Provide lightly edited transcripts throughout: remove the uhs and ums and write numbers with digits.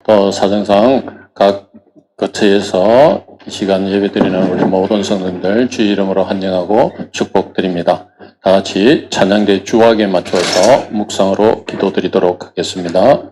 또 사정상 각 거처에서 이 시간 예배드리는 우리 모든 성도님들 주의 이름으로 환영하고 축복드립니다. 다 같이 찬양대 주악에 맞춰서 묵상으로 기도드리도록 하겠습니다.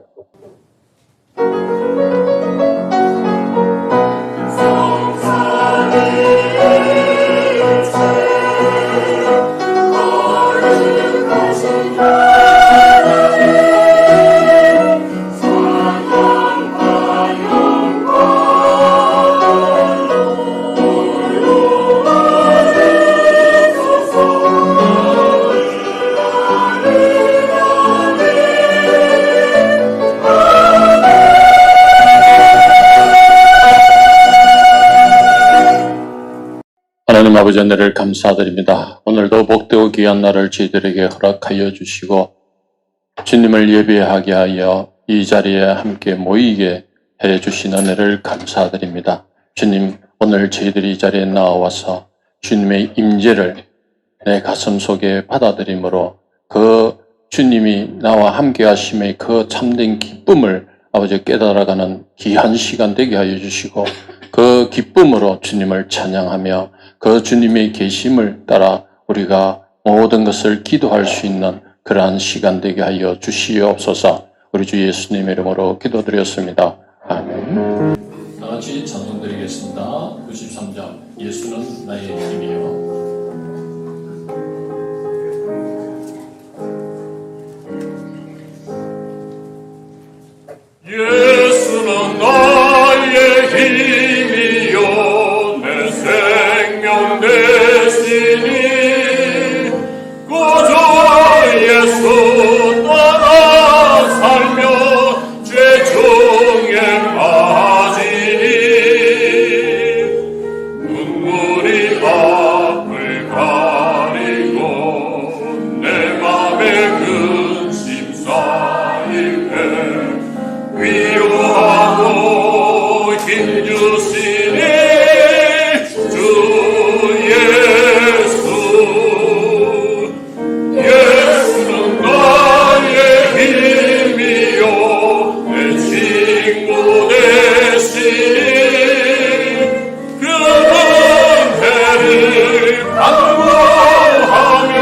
하나님 아버지 은혜를 감사드립니다. 오늘도 복되고 귀한 날을 저희들에게 허락하여 주시고 주님을 예배하게 하여 이 자리에 함께 모이게 해주신 은혜를 감사드립니다. 주님, 오늘 저희들이 이 자리에 나와서 주님의 임재를 내 가슴 속에 받아들임으로 그 주님이 나와 함께 하심의 그 참된 기쁨을 아버지 깨달아가는 귀한 시간 되게 하여 주시고 그 기쁨으로 주님을 찬양하며 그 주님의 계심을 따라 우리가 모든 것을 기도할 수 있는 그러한 시간 되게 하여 주시옵소서. 우리 주 예수님의 이름으로 기도드렸습니다. 아멘. 다 같이 찬송 드리겠습니다. 93장 예수는 나의 힘이요. 예수는 나의 힘이요 내 생명 되시니 고조 예수 따라 살며 죄중에 빠지니 눈물이 앞을 가리고 내 맘에 근심 쌓일 때 위로하고 힘주시니 주 예수. 예수는 나의 힘이요 내 친구 되시니 그 은혜를 간구하며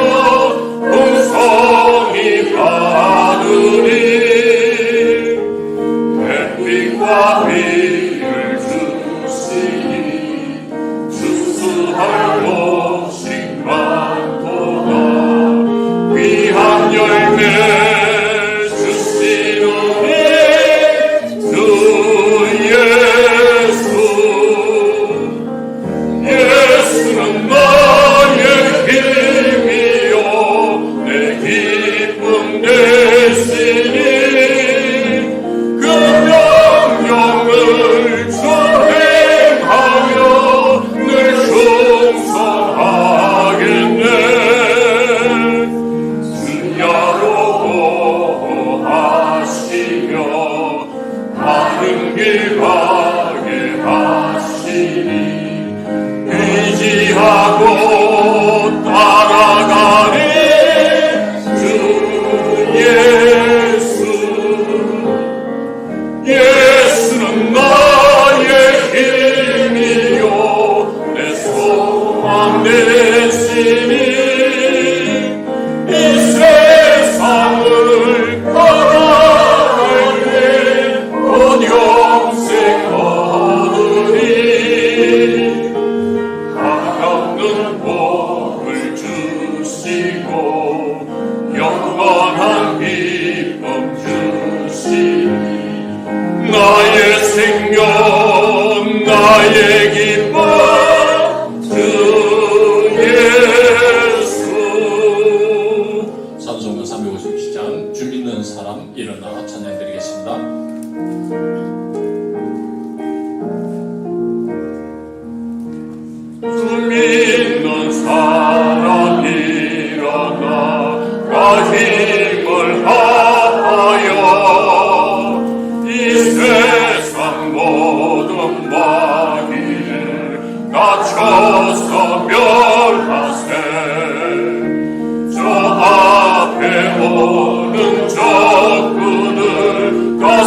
풍성히 받으리. 햇빛과 비를 주시니 주수할 곳이 많도다. 귀한 열매 주시노니 주 예수. 예수는 나의 힘이요 내 기쁨 되시니 영을 전행하며 늘 충성하겠네. 주야로 보호하시며 바른 길 가게 하시니 의지하고 따라가리 주 예수. 예수는 나의 힘이요 내 소망 되시니 이 세상을 떠날 때 온 영생 얻으리. 가없는 복을 주시고 영원한 기쁨 주시니 나의 생명 나의 기쁨 주 예수. 찬송가 357장 주 믿는 사람 일어나 찬양드리겠습니다. 주 믿는 사람 일어나 가 힘을 하여 이 세상 모든 마귀에 갇혀서 멸하세. 저 앞에 오는 적군을 다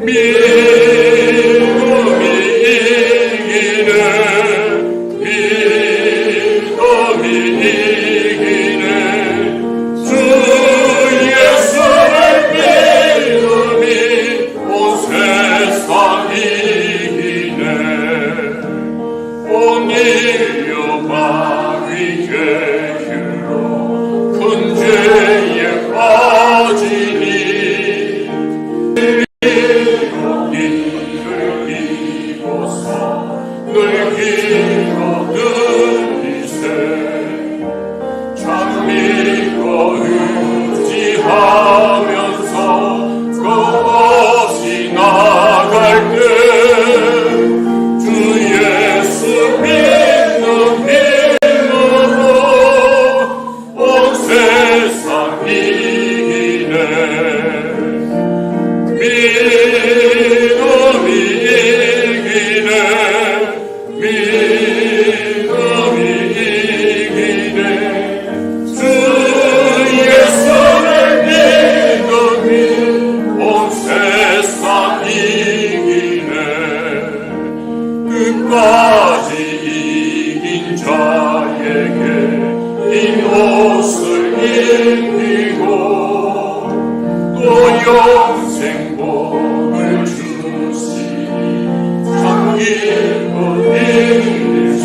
믿음이 이기네 믿음이 이기네 주 예수를 믿음이 온 세상 이기네 오늘여 마귀 계시로 큰 죄에 빠지니 이를 입어서 늘 기거든 이세 참믿고 의지하면서 끝없이 나갈 때 주 예수 믿는 힘으로 온 세상 이기네 믿음이 이기네 믿음이 이기네 주 예수를 믿음이 온 세상 이기네 끝까지 이긴 자에게 이 옷을 입히고 또 영생 복을 주시니 참 기쁜 일세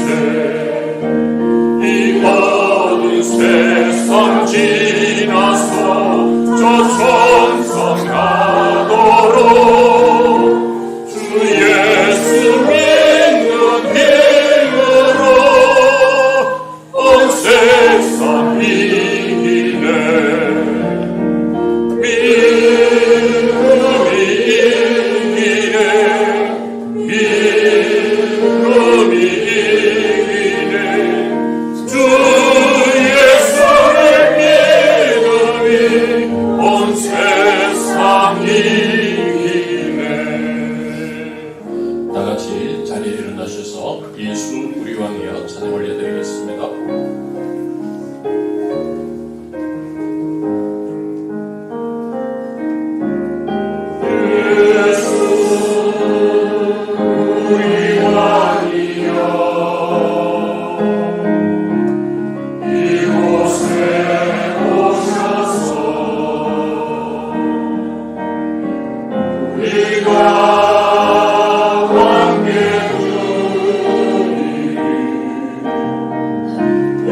이 어두운 세상 지나서 저 천성 가도록 주 예수 믿는 힘으로 온 세상 이기네 믿음이 이기네 믿음이 이기네 주 예수를 믿음이 온 세상 이기네 다 같이 자리에 일어나셔서 예수 우리 왕이여 찬양 올려드리겠습니다.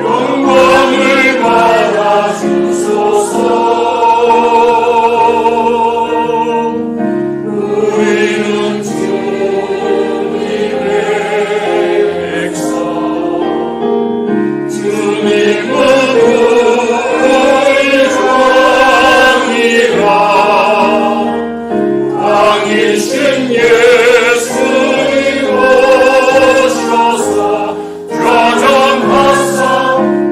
영광을 받아 주소서 우리는 주님의 백성 주님은 우리 왕이라 왕이신 예수님 오셔서 좌정하사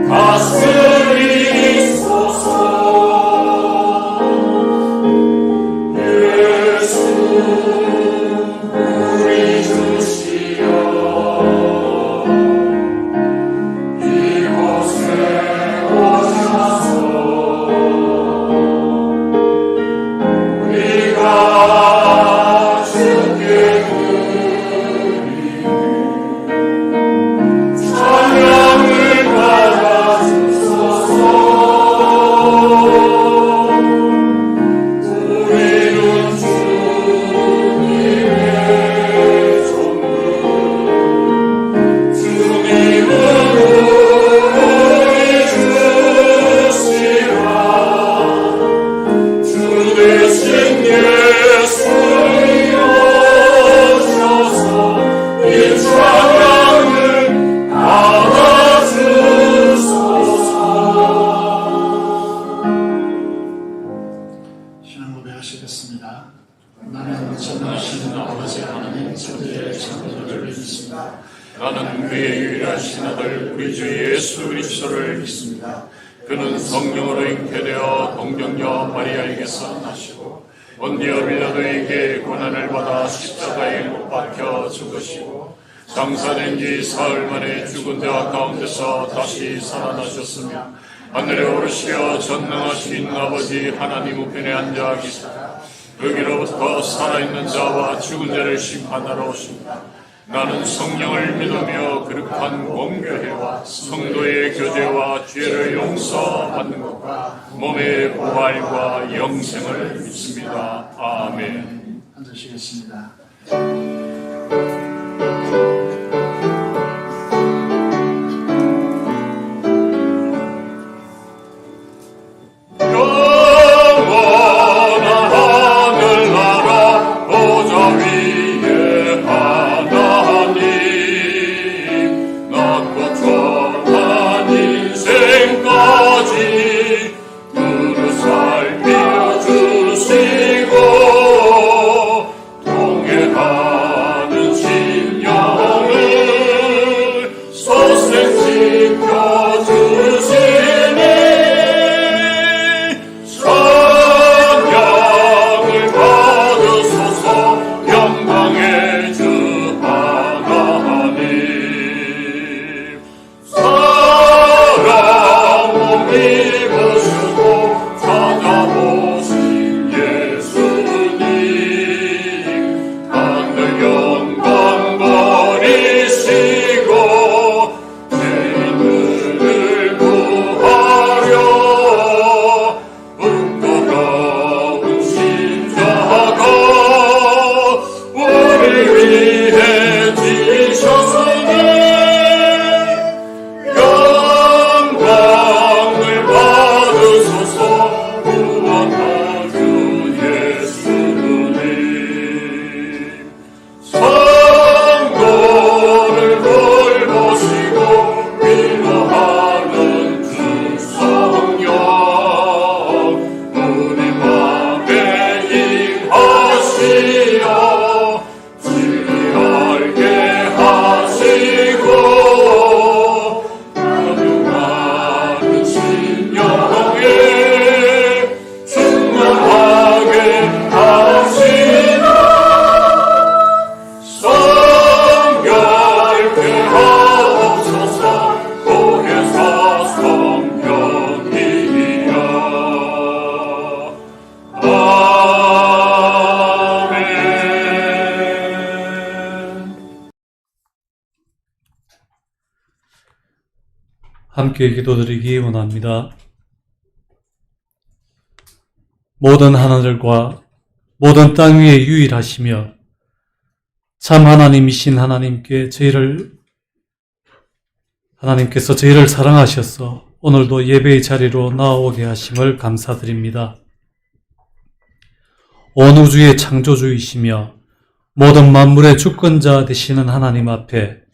다스리소서 예수 우리 주시여 이곳에 오셔서 우리가 주께 찬양을 받아 주소서 우리는 주님의 종들 주님은 우리 주시라 주 대신 예수님 오셔서 이 찬양을 받아주소서 신앙 고백하시겠습니다. 나는 전능하시는 아버지 하나님 천지의 창조주를 믿습니다. 나는 그의 유일하신 아들 우리 주 예수 그리스도를 믿습니다. 그는 성령으로 잉태되어 동정녀 마리아에게서 나시고 본디오 빌라도에게 고난을 받아 십자가에 못 박혀 죽으시고 장사된 지 사흘 만에 죽은 자 가운데서 다시 살아나셨으며 하늘에 오르시어 전능하신 아버지 하나님 우편에 앉아 계시다. 여기로부터 살아있는 자와 죽은 자를 심판하러 오십니다. 나는 성령을 믿으며 거룩한 공교회와 성도의 교제와 죄를 용서받는 것과 몸의 부활과 영생을 믿습니다. 아멘. 앉으시겠습니다. 함께 기도드리기 원합니다. 모든 하나들과 모든 땅 위에 유일하시며 참 하나님이신 하나님께서 저희를 사랑하셔서 오늘도 예배의 자리로 나오게 하심을 감사드립니다. 온 우주의 창조주이시며 모든 만물의 주권자 되시는 하나님 앞에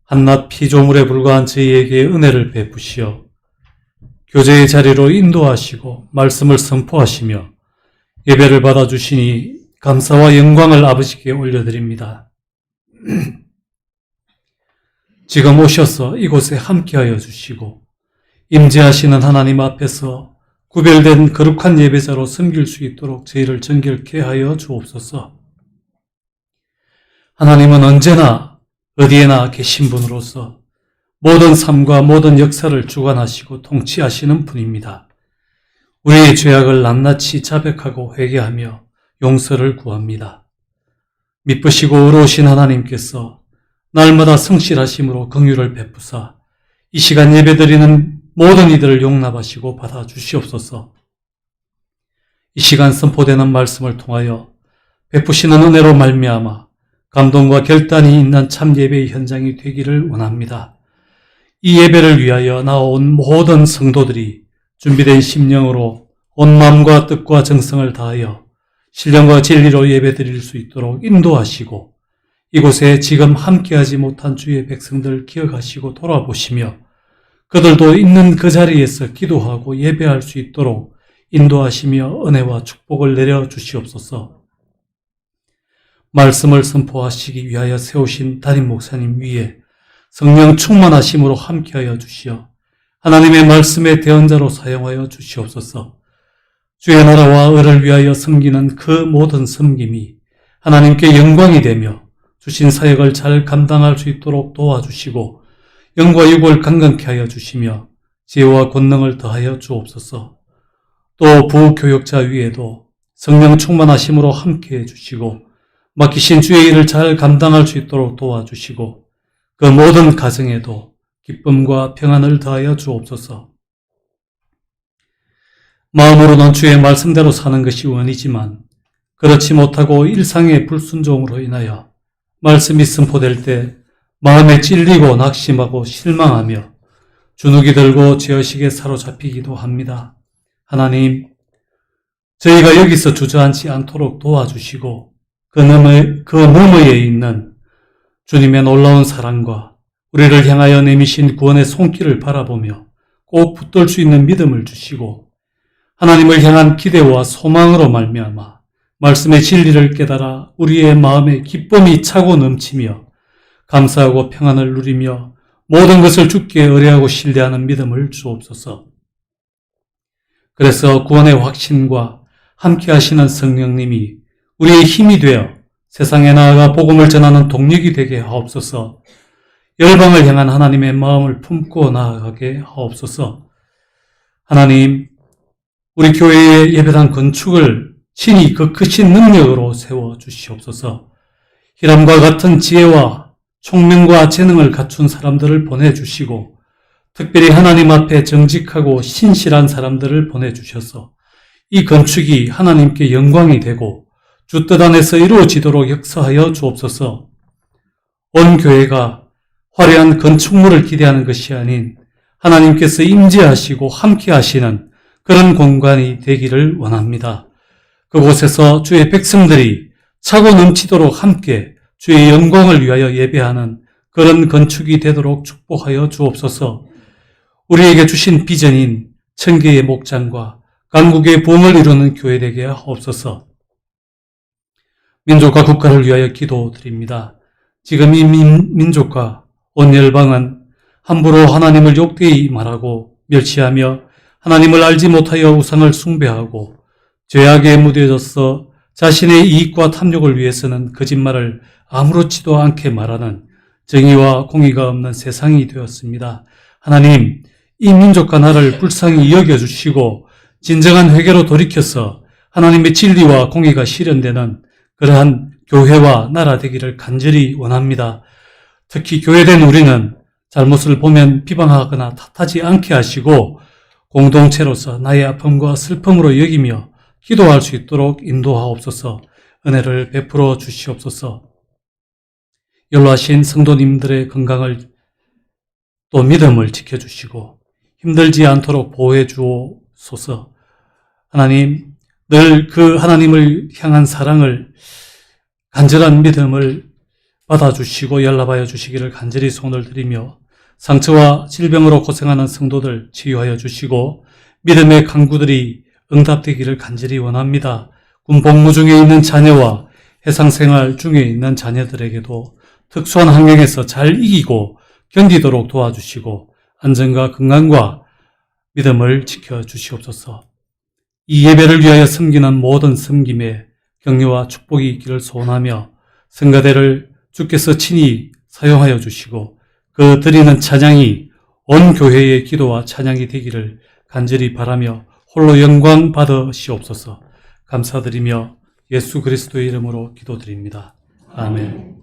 한낱 피조물에 불과한 저희에게 은혜를 베푸시어 교제의 자리로 인도하시고 말씀을 선포하시며 예배를 받아주시니 감사와 영광을 아버지께 올려드립니다. 지금 오셔서 이곳에 함께하여 주시고 임재하시는 하나님 앞에서 구별된 거룩한 예배자로 섬길 수 있도록 저희를 정결케 하여 주옵소서. 하나님은 언제나 어디에나 계신 분으로서 모든 삶과 모든 역사를 주관하시고 통치하시는 분입니다. 우리의 죄악을 낱낱이 자백하고 회개하며 용서를 구합니다. 미쁘시고 의로우신 하나님께서 날마다 성실하심으로 긍휼을 베푸사 이 시간 예배드리는 모든 이들을 용납하시고 받아주시옵소서. 이 시간 선포되는 말씀을 통하여 베푸시는 은혜로 말미암아 감동과 결단이 있는 참 예배의 현장이 되기를 원합니다. 이 예배를 위하여 나온 모든 성도들이 준비된 심령으로 온 마음과 뜻과 정성을 다하여 신령과 진리로 예배드릴 수 있도록 인도하시고 이곳에 지금 함께하지 못한 주의 백성들 기억하시고 돌아보시며 그들도 있는 그 자리에서 기도하고 예배할 수 있도록 인도하시며 은혜와 축복을 내려주시옵소서. 말씀을 선포하시기 위하여 세우신 담임 목사님 위에 성령 충만하심으로 함께하여 주시어 하나님의 말씀의 대언자로 사용하여 주시옵소서. 주의 나라와 의를 위하여 섬기는 그 모든 섬김이 하나님께 영광이 되며 주신 사역을 잘 감당할 수 있도록 도와주시고 영과 육을 강건케 하여 주시며 지혜와 권능을 더하여 주옵소서. 또 부교역자 위에도 성령 충만하심으로 함께해 주시고 맡기신 주의 일을 잘 감당할 수 있도록 도와주시고 그 모든 가정에도 기쁨과 평안을 더하여 주옵소서. 마음으로는 주의 말씀대로 사는 것이 원이지만 그렇지 못하고 일상의 불순종으로 인하여 말씀이 선포될 때 마음에 찔리고 낙심하고 실망하며 주눅이 들고 죄의식에 사로잡히기도 합니다. 하나님, 저희가 여기서 주저앉지 않도록 도와주시고 그 너머에 있는 주님의 놀라운 사랑과 우리를 향하여 내미신 구원의 손길을 바라보며 꼭 붙들 수 있는 믿음을 주시고 하나님을 향한 기대와 소망으로 말미암아 말씀의 진리를 깨달아 우리의 마음에 기쁨이 차고 넘치며 감사하고 평안을 누리며 모든 것을 주께 의뢰하고 신뢰하는 믿음을 주옵소서. 그래서 구원의 확신과 함께 하시는 성령님이 우리의 힘이 되어 세상에 나아가 복음을 전하는 동력이 되게 하옵소서. 열방을 향한 하나님의 마음을 품고 나아가게 하옵소서. 하나님, 우리 교회의 예배당 건축을 신이 그 크신 능력으로 세워주시옵소서. 히람과 같은 지혜와 총명과 재능을 갖춘 사람들을 보내주시고 특별히 하나님 앞에 정직하고 신실한 사람들을 보내주셔서 이 건축이 하나님께 영광이 되고 주 뜻 안에서 이루어지도록 역사하여 주옵소서. 온 교회가 화려한 건축물을 기대하는 것이 아닌 하나님께서 임재하시고 함께 하시는 그런 공간이 되기를 원합니다. 그곳에서 주의 백성들이 차고 넘치도록 함께 주의 영광을 위하여 예배하는 그런 건축이 되도록 축복하여 주옵소서. 우리에게 주신 비전인 천개의 목장과 강국의 부흥을 이루는 교회 되게 하옵소서. 민족과 국가를 위하여 기도드립니다. 지금 이 민족과 온 열방은 함부로 하나님을 욕되이 말하고 멸시하며 하나님을 알지 못하여 우상을 숭배하고 죄악에 무뎌져서 자신의 이익과 탐욕을 위해서는 거짓말을 아무렇지도 않게 말하는 정의와 공의가 없는 세상이 되었습니다. 하나님, 이 민족과 나를 불쌍히 여겨주시고 진정한 회개로 돌이켜서 하나님의 진리와 공의가 실현되는 그러한 교회와 나라 되기를 간절히 원합니다. 특히 교회된 우리는 잘못을 보면 비방하거나 탓하지 않게 하시고 공동체로서 나의 아픔과 슬픔으로 여기며 기도할 수 있도록 인도하옵소서. 은혜를 베풀어 주시옵소서. 연로하신 성도님들의 건강을 또 믿음을 지켜주시고 힘들지 않도록 보호해 주옵소서. 하나님, 늘 그 하나님을 향한 사랑을 간절한 믿음을 받아주시고 연락하여 주시기를 간절히 소원을 드리며 상처와 질병으로 고생하는 성도들 치유하여 주시고 믿음의 강구들이 응답되기를 간절히 원합니다. 군 복무 중에 있는 자녀와 해상생활 중에 있는 자녀들에게도 특수한 환경에서 잘 이기고 견디도록 도와주시고 안전과 건강과 믿음을 지켜주시옵소서. 이 예배를 위하여 섬기는 모든 섬김에 격려와 축복이 있기를 소원하며 성가대를 주께서 친히 사용하여 주시고 그 드리는 찬양이 온 교회의 기도와 찬양이 되기를 간절히 바라며 홀로 영광 받으시옵소서. 감사드리며 예수 그리스도의 이름으로 기도드립니다. 아멘.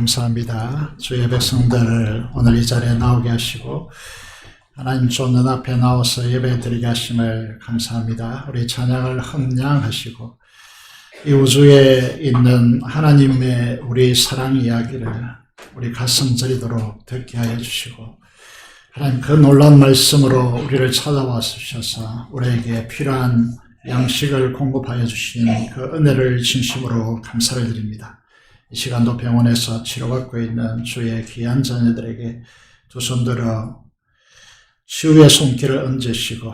감사합니다. 주의 백성들을 오늘 이 자리에 나오게 하시고 하나님 주 눈앞에 나와서 예배드리게 하심을 감사합니다. 우리 찬양을 흥량하시고 이 우주에 있는 하나님의 우리 사랑 이야기를 우리 가슴 저리도록 듣게 하여 주시고 하나님 그 놀라운 말씀으로 우리를 찾아와 주셔서 우리에게 필요한 양식을 공급하여 주신 그 은혜를 진심으로 감사를 드립니다. 이 시간도 병원에서 치료받고 있는 주의 귀한 자녀들에게 두 손 들어 치유의 손길을 얹으시고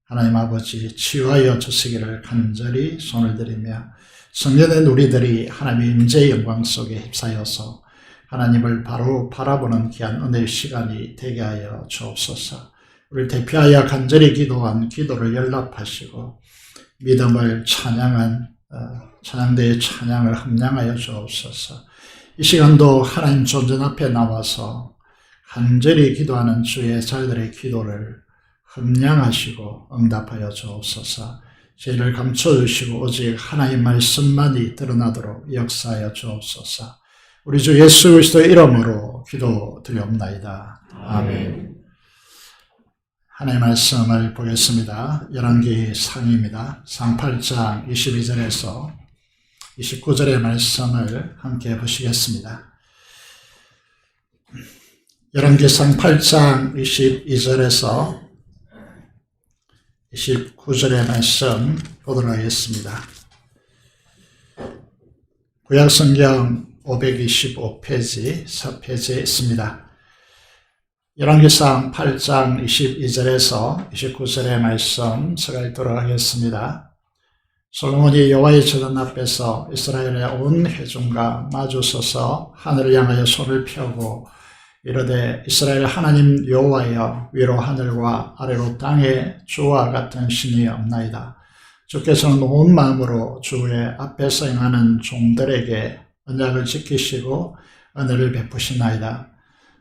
하나님 아버지 치유하여 주시기를 간절히 손을 들이며 성령된 우리들이 하나님의 임재의 영광 속에 휩싸여서 하나님을 바로 바라보는 귀한 은혜의 시간이 되게 하여 주옵소서. 우리를 대표하여 간절히 기도한 기도를 연락하시고 믿음을 찬양한 찬양대의 찬양을 함량하여 주옵소서. 이 시간도 하나님 존전 앞에 나와서 간절히 기도하는 주의 자녀들의 기도를 흠량하시고 응답하여 주옵소서. 죄를 감춰주시고 오직 하나님 말씀만이 드러나도록 역사하여 주옵소서. 우리 주 예수 그리스도의 이름으로 기도드리옵나이다. 아멘. 하나님의 말씀을 보겠습니다. 열왕기 상입니다. 상 8장 22절에서 29절의 말씀을 함께 보시겠습니다. 열왕기상 8장 22절에서 29절의 말씀 보도록 하겠습니다. 구약성경 525페이지 4페이지에 있습니다. 열왕기상 8장 22절에서 29절의 말씀 제가 읽도록 하겠습니다. 솔로몬이 여호와의 제단 앞에서 이스라엘의 온 회중과 마주서서 하늘을 향하여 손을 펴고 이르되 이스라엘 하나님 여호와여 위로 하늘과 아래로 땅에 주와 같은 신이 없나이다. 주께서는 온 마음으로 주의 앞에서 행하는 종들에게 언약을 지키시고 은혜를 베푸시나이다.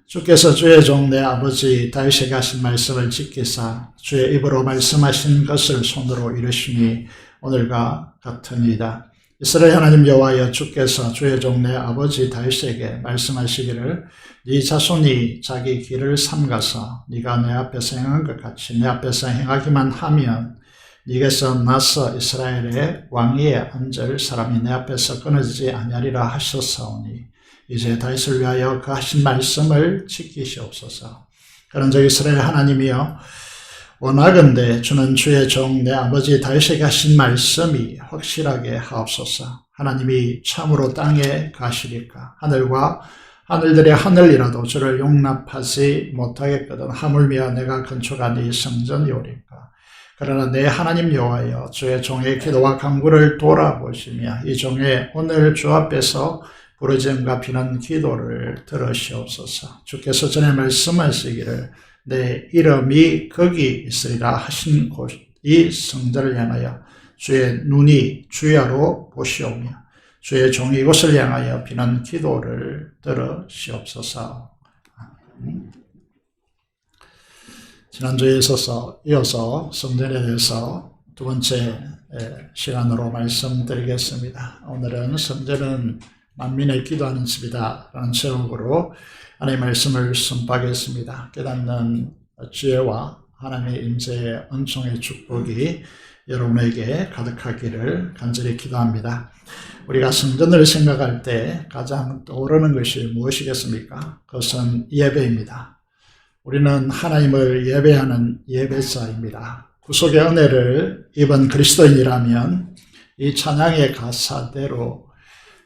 주께서 주의 종 내 아버지 다윗에게 하신 말씀을 지키사 주의 입으로 말씀하신 것을 손으로 이루시니 오늘과 같으니이다. 이스라엘 하나님 여호와여 주께서 주의 종 내 아버지 다윗에게 말씀하시기를 네 자손이 자기 길을 삼가서 네가 내 앞에서 행한 것 같이 내 앞에서 행하기만 하면 네게서 나서 이스라엘의 왕위에 앉을 사람이 내 앞에서 끊어지지 아니하리라 하셨사오니 이제 다윗을 위하여 그 하신 말씀을 지키시옵소서. 그런즉 이스라엘 하나님이여 원하건대 주는 주의 종 내 아버지 다윗에게 하신 말씀이 확실하게 하옵소서. 하나님이 참으로 땅에 가시리까 하늘과 하늘들의 하늘이라도 주를 용납하지 못하겠거든 하물며 내가 건축한 이 성전이 오리까. 그러나 내 하나님 여호와여 주의 종의 기도와 간구를 돌아보시며 이 종의 오늘 주 앞에서 부르짖음과 비는 기도를 들으시옵소서. 주께서 전에 말씀하시기를 내 이름이 거기 있으리라 하신 곳 이 성전을 향하여 주의 눈이 주야로 보시오며 주의 종이 이곳을 향하여 비는 기도를 들으시옵소서. 지난주에 이어서 성전에 대해서 두 번째 시간으로 말씀드리겠습니다. 오늘은 성전은 만민의 기도하는 집이다 라는 제목으로 하나님의 말씀을 선포하겠습니다. 깨닫는 지혜와 하나님의 임재의 은총의 축복이 여러분에게 가득하기를 간절히 기도합니다. 우리가 성전을 생각할 때 가장 떠오르는 것이 무엇이겠습니까? 그것은 예배입니다. 우리는 하나님을 예배하는 예배자입니다. 구속의 은혜를 입은 그리스도인이라면 이 찬양의 가사대로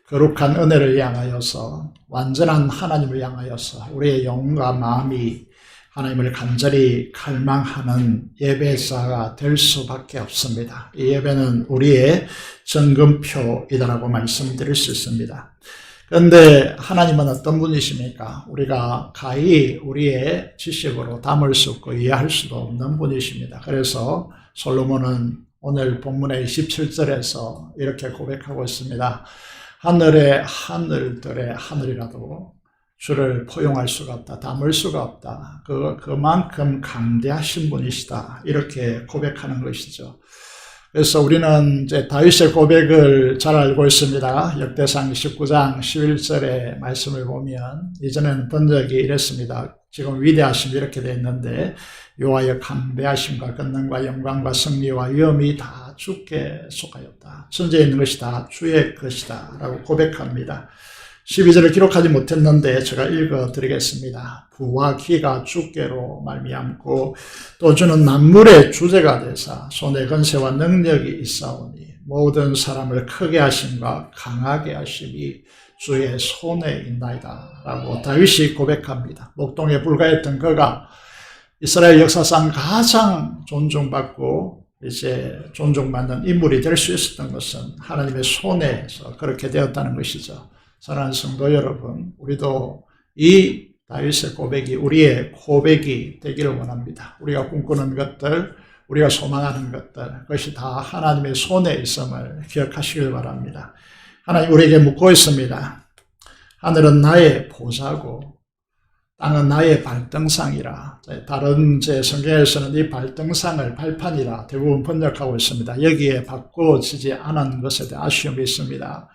거룩한 은혜를 향하여서 완전한 하나님을 향하여서 우리의 영과 마음이 하나님을 간절히 갈망하는 예배자가 될 수밖에 없습니다. 이 예배는 우리의 정금표이다라고 말씀드릴 수 있습니다. 그런데 하나님은 어떤 분이십니까? 우리가 가히 우리의 지식으로 담을 수 없고 이해할 수도 없는 분이십니다. 그래서 솔로몬은 오늘 본문의 27절에서 이렇게 고백하고 있습니다. 하늘의 하늘들의 하늘이라도 주를 포용할 수가 없다. 담을 수가 없다. 그만큼 강대하신 분이시다. 이렇게 고백하는 것이죠. 그래서 우리는 이제 다윗의 고백을 잘 알고 있습니다. 역대상 19장 11절의 말씀을 보면 이전에는 번역이 이랬습니다. 지금 위대하심이 이렇게 되어 있는데 여호와의 강대하심과 권능과 영광과 승리와 위엄이 다 주께 속하였다. 천지에 있는 것이 다 주의 것이다 라고 고백합니다. 12절을 기록하지 못했는데 제가 읽어드리겠습니다. 부와 기가 주께로 말미암고 또 주는 만물의 주제가 되사 손에 권세와 능력이 있사오니 모든 사람을 크게 하심과 강하게 하심이 주의 손에 있나이다 라고 다윗이 고백합니다. 목동에 불과했던 그가 이스라엘 역사상 가장 존중받고 이제 존중받는 인물이 될 수 있었던 것은 하나님의 손에서 그렇게 되었다는 것이죠. 사랑하는 성도 여러분, 우리도 이 다윗의 고백이 우리의 고백이 되기를 원합니다. 우리가 꿈꾸는 것들, 우리가 소망하는 것들, 그것이 다 하나님의 손에 있음을 기억하시길 바랍니다. 하나님 우리에게 묻고 있습니다. 하늘은 나의 보좌고 땅은 나의 발등상이라. 다른 제 성경에서는 이 발등상을 발판이라 대부분 번역하고 있습니다. 여기에 바꿔지지 않은 것에 대해 아쉬움이 있습니다.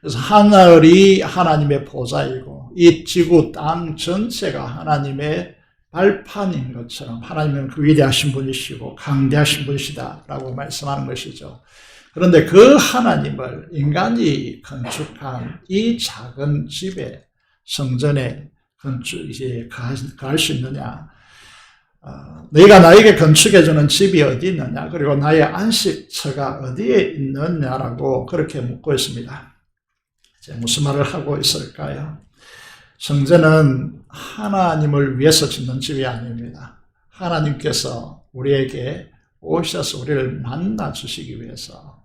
그래서 하늘이 하나님의 보좌이고 이 지구 땅 전체가 하나님의 발판인 것처럼 하나님은 그 위대하신 분이시고 강대하신 분이시다라고 말씀하는 것이죠. 그런데 그 하나님을 인간이 건축한 이 작은 집에 성전에 이제 갈 수 있느냐? 너희가 나에게 건축해주는 집이 어디 있느냐? 그리고 나의 안식처가 어디에 있느냐라고 그렇게 묻고 있습니다. 이제 무슨 말을 하고 있을까요? 성전은 하나님을 위해서 짓는 집이 아닙니다. 하나님께서 우리에게 오셔서 우리를 만나 주시기 위해서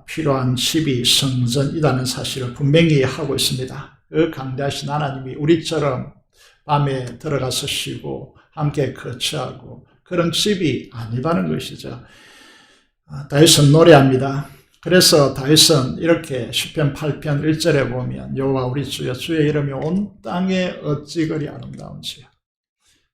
필요한 집이 성전이라는 사실을 분명히 하고 있습니다. 그 강대하신 하나님이 우리처럼 밤에 들어가서 쉬고 함께 거처하고 그런 집이 아니라는 것이죠. 다윗은 노래합니다. 그래서 다윗은 이렇게 시편 8편 1절에 보면 여호와 우리 주여 주의 이름이 온 땅에 어찌 그리 아름다운지요.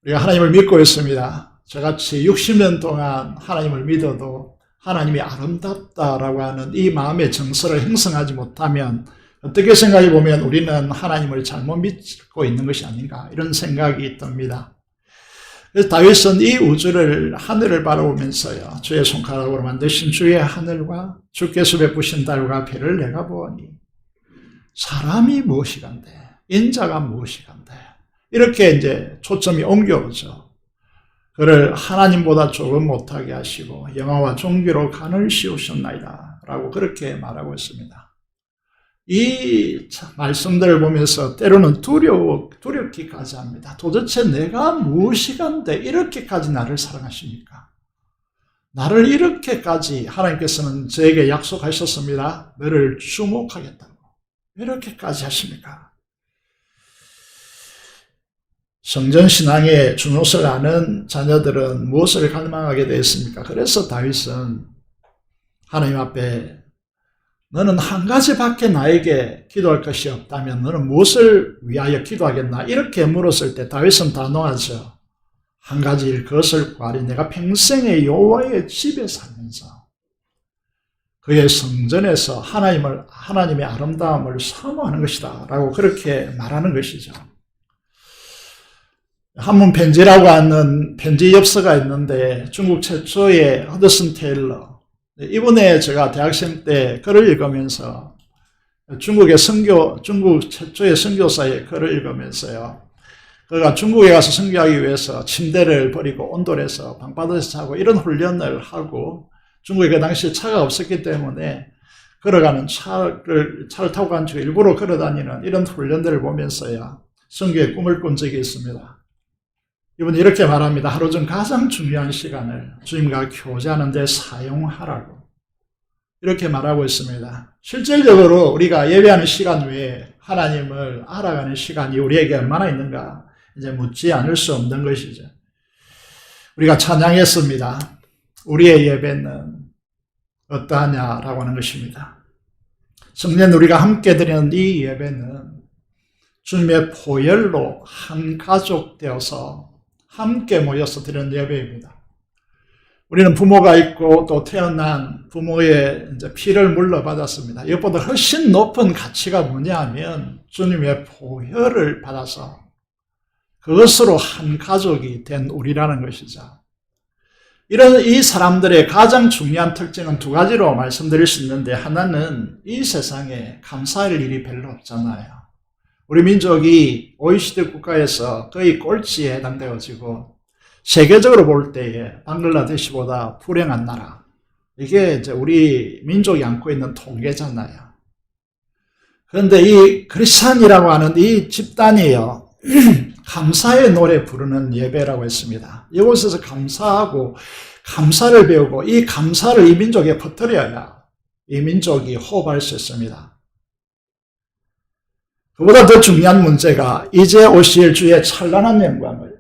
우리가 하나님을 믿고 있습니다. 저같이 60년 동안 하나님을 믿어도 하나님이 아름답다라고 하는 이 마음의 정서를 형성하지 못하면 어떻게 생각해 보면 우리는 하나님을 잘못 믿고 있는 것이 아닌가 이런 생각이 듭니다. 그래서 다윗은 이 우주를 하늘을 바라보면서요. 주의 손가락으로 만드신 주의 하늘과 주께서 베푸신 달과 별을 내가 보니 사람이 무엇이간데 인자가 무엇이간데 이렇게 이제 초점이 옮겨오죠. 그를 하나님보다 조금 못하게 하시고 영화와 종기로 간을 씌우셨나이다 라고 그렇게 말하고 있습니다. 이 말씀들을 보면서 때로는 두렵기까지 합니다. 도대체 내가 무엇이간데 이렇게까지 나를 사랑하십니까? 나를 이렇게까지 하나님께서는 저에게 약속하셨습니다. 너를 주목하겠다고. 이렇게까지 하십니까? 성전신앙의 중요성을 아는 자녀들은 무엇을 갈망하게 되었습니까? 그래서 다윗은 하나님 앞에 너는 한 가지밖에 나에게 기도할 것이 없다면 너는 무엇을 위하여 기도하겠나? 이렇게 물었을 때 다윗은 단호하죠. 한 가지 일 그것을 구하리 내가 평생의 여호와의 집에 살면서 그의 성전에서 하나님의 아름다움을 사모하는 것이다 라고 그렇게 말하는 것이죠. 한문 편지라고 하는 편지 엽서가 있는데 중국 최초의 허드슨 테일러 이번에 제가 대학생 때 글을 읽으면서 중국 최초의 선교사의 글을 읽으면서요. 그가 중국에 가서 선교하기 위해서 침대를 버리고 온돌에서 방바닥에서 자고 이런 훈련을 하고 중국에 그 당시에 차가 없었기 때문에 걸어가는 차를 타고 간 주 일부러 걸어다니는 이런 훈련들을 보면서요. 선교의 꿈을 꾼 적이 있습니다. 이분이 이렇게 말합니다. 하루 중 가장 중요한 시간을 주님과 교제하는 데 사용하라고 이렇게 말하고 있습니다. 실질적으로 우리가 예배하는 시간 외에 하나님을 알아가는 시간이 우리에게 얼마나 있는가 이제 묻지 않을 수 없는 것이죠. 우리가 찬양했습니다. 우리의 예배는 어떠하냐라고 하는 것입니다. 성년 우리가 함께 드리는 이 예배는 주님의 보혈로 한 가족 되어서 함께 모여서 드리는 예배입니다. 우리는 부모가 있고 또 태어난 부모의 이제 피를 물러받았습니다. 이것보다 훨씬 높은 가치가 뭐냐면 주님의 보혈을 받아서 그것으로 한 가족이 된 우리라는 것이죠. 이 사람들의 가장 중요한 특징은 두 가지로 말씀드릴 수 있는데 하나는 이 세상에 감사할 일이 별로 없잖아요. 우리 민족이 OECD 국가에서 거의 꼴찌에 해당되어지고 세계적으로 볼 때에 방글라데시보다 불행한 나라 이게 이제 우리 민족이 안고 있는 통계잖아요. 그런데 이 크리스찬이라고 하는 이 집단이요 감사의 노래 부르는 예배라고 했습니다. 이곳에서 감사하고 감사를 배우고 이 감사를 이 민족에 퍼뜨려야 이 민족이 호흡할 수 있습니다. 그보다 더 중요한 문제가 이제 오실 주의 찬란한 영광을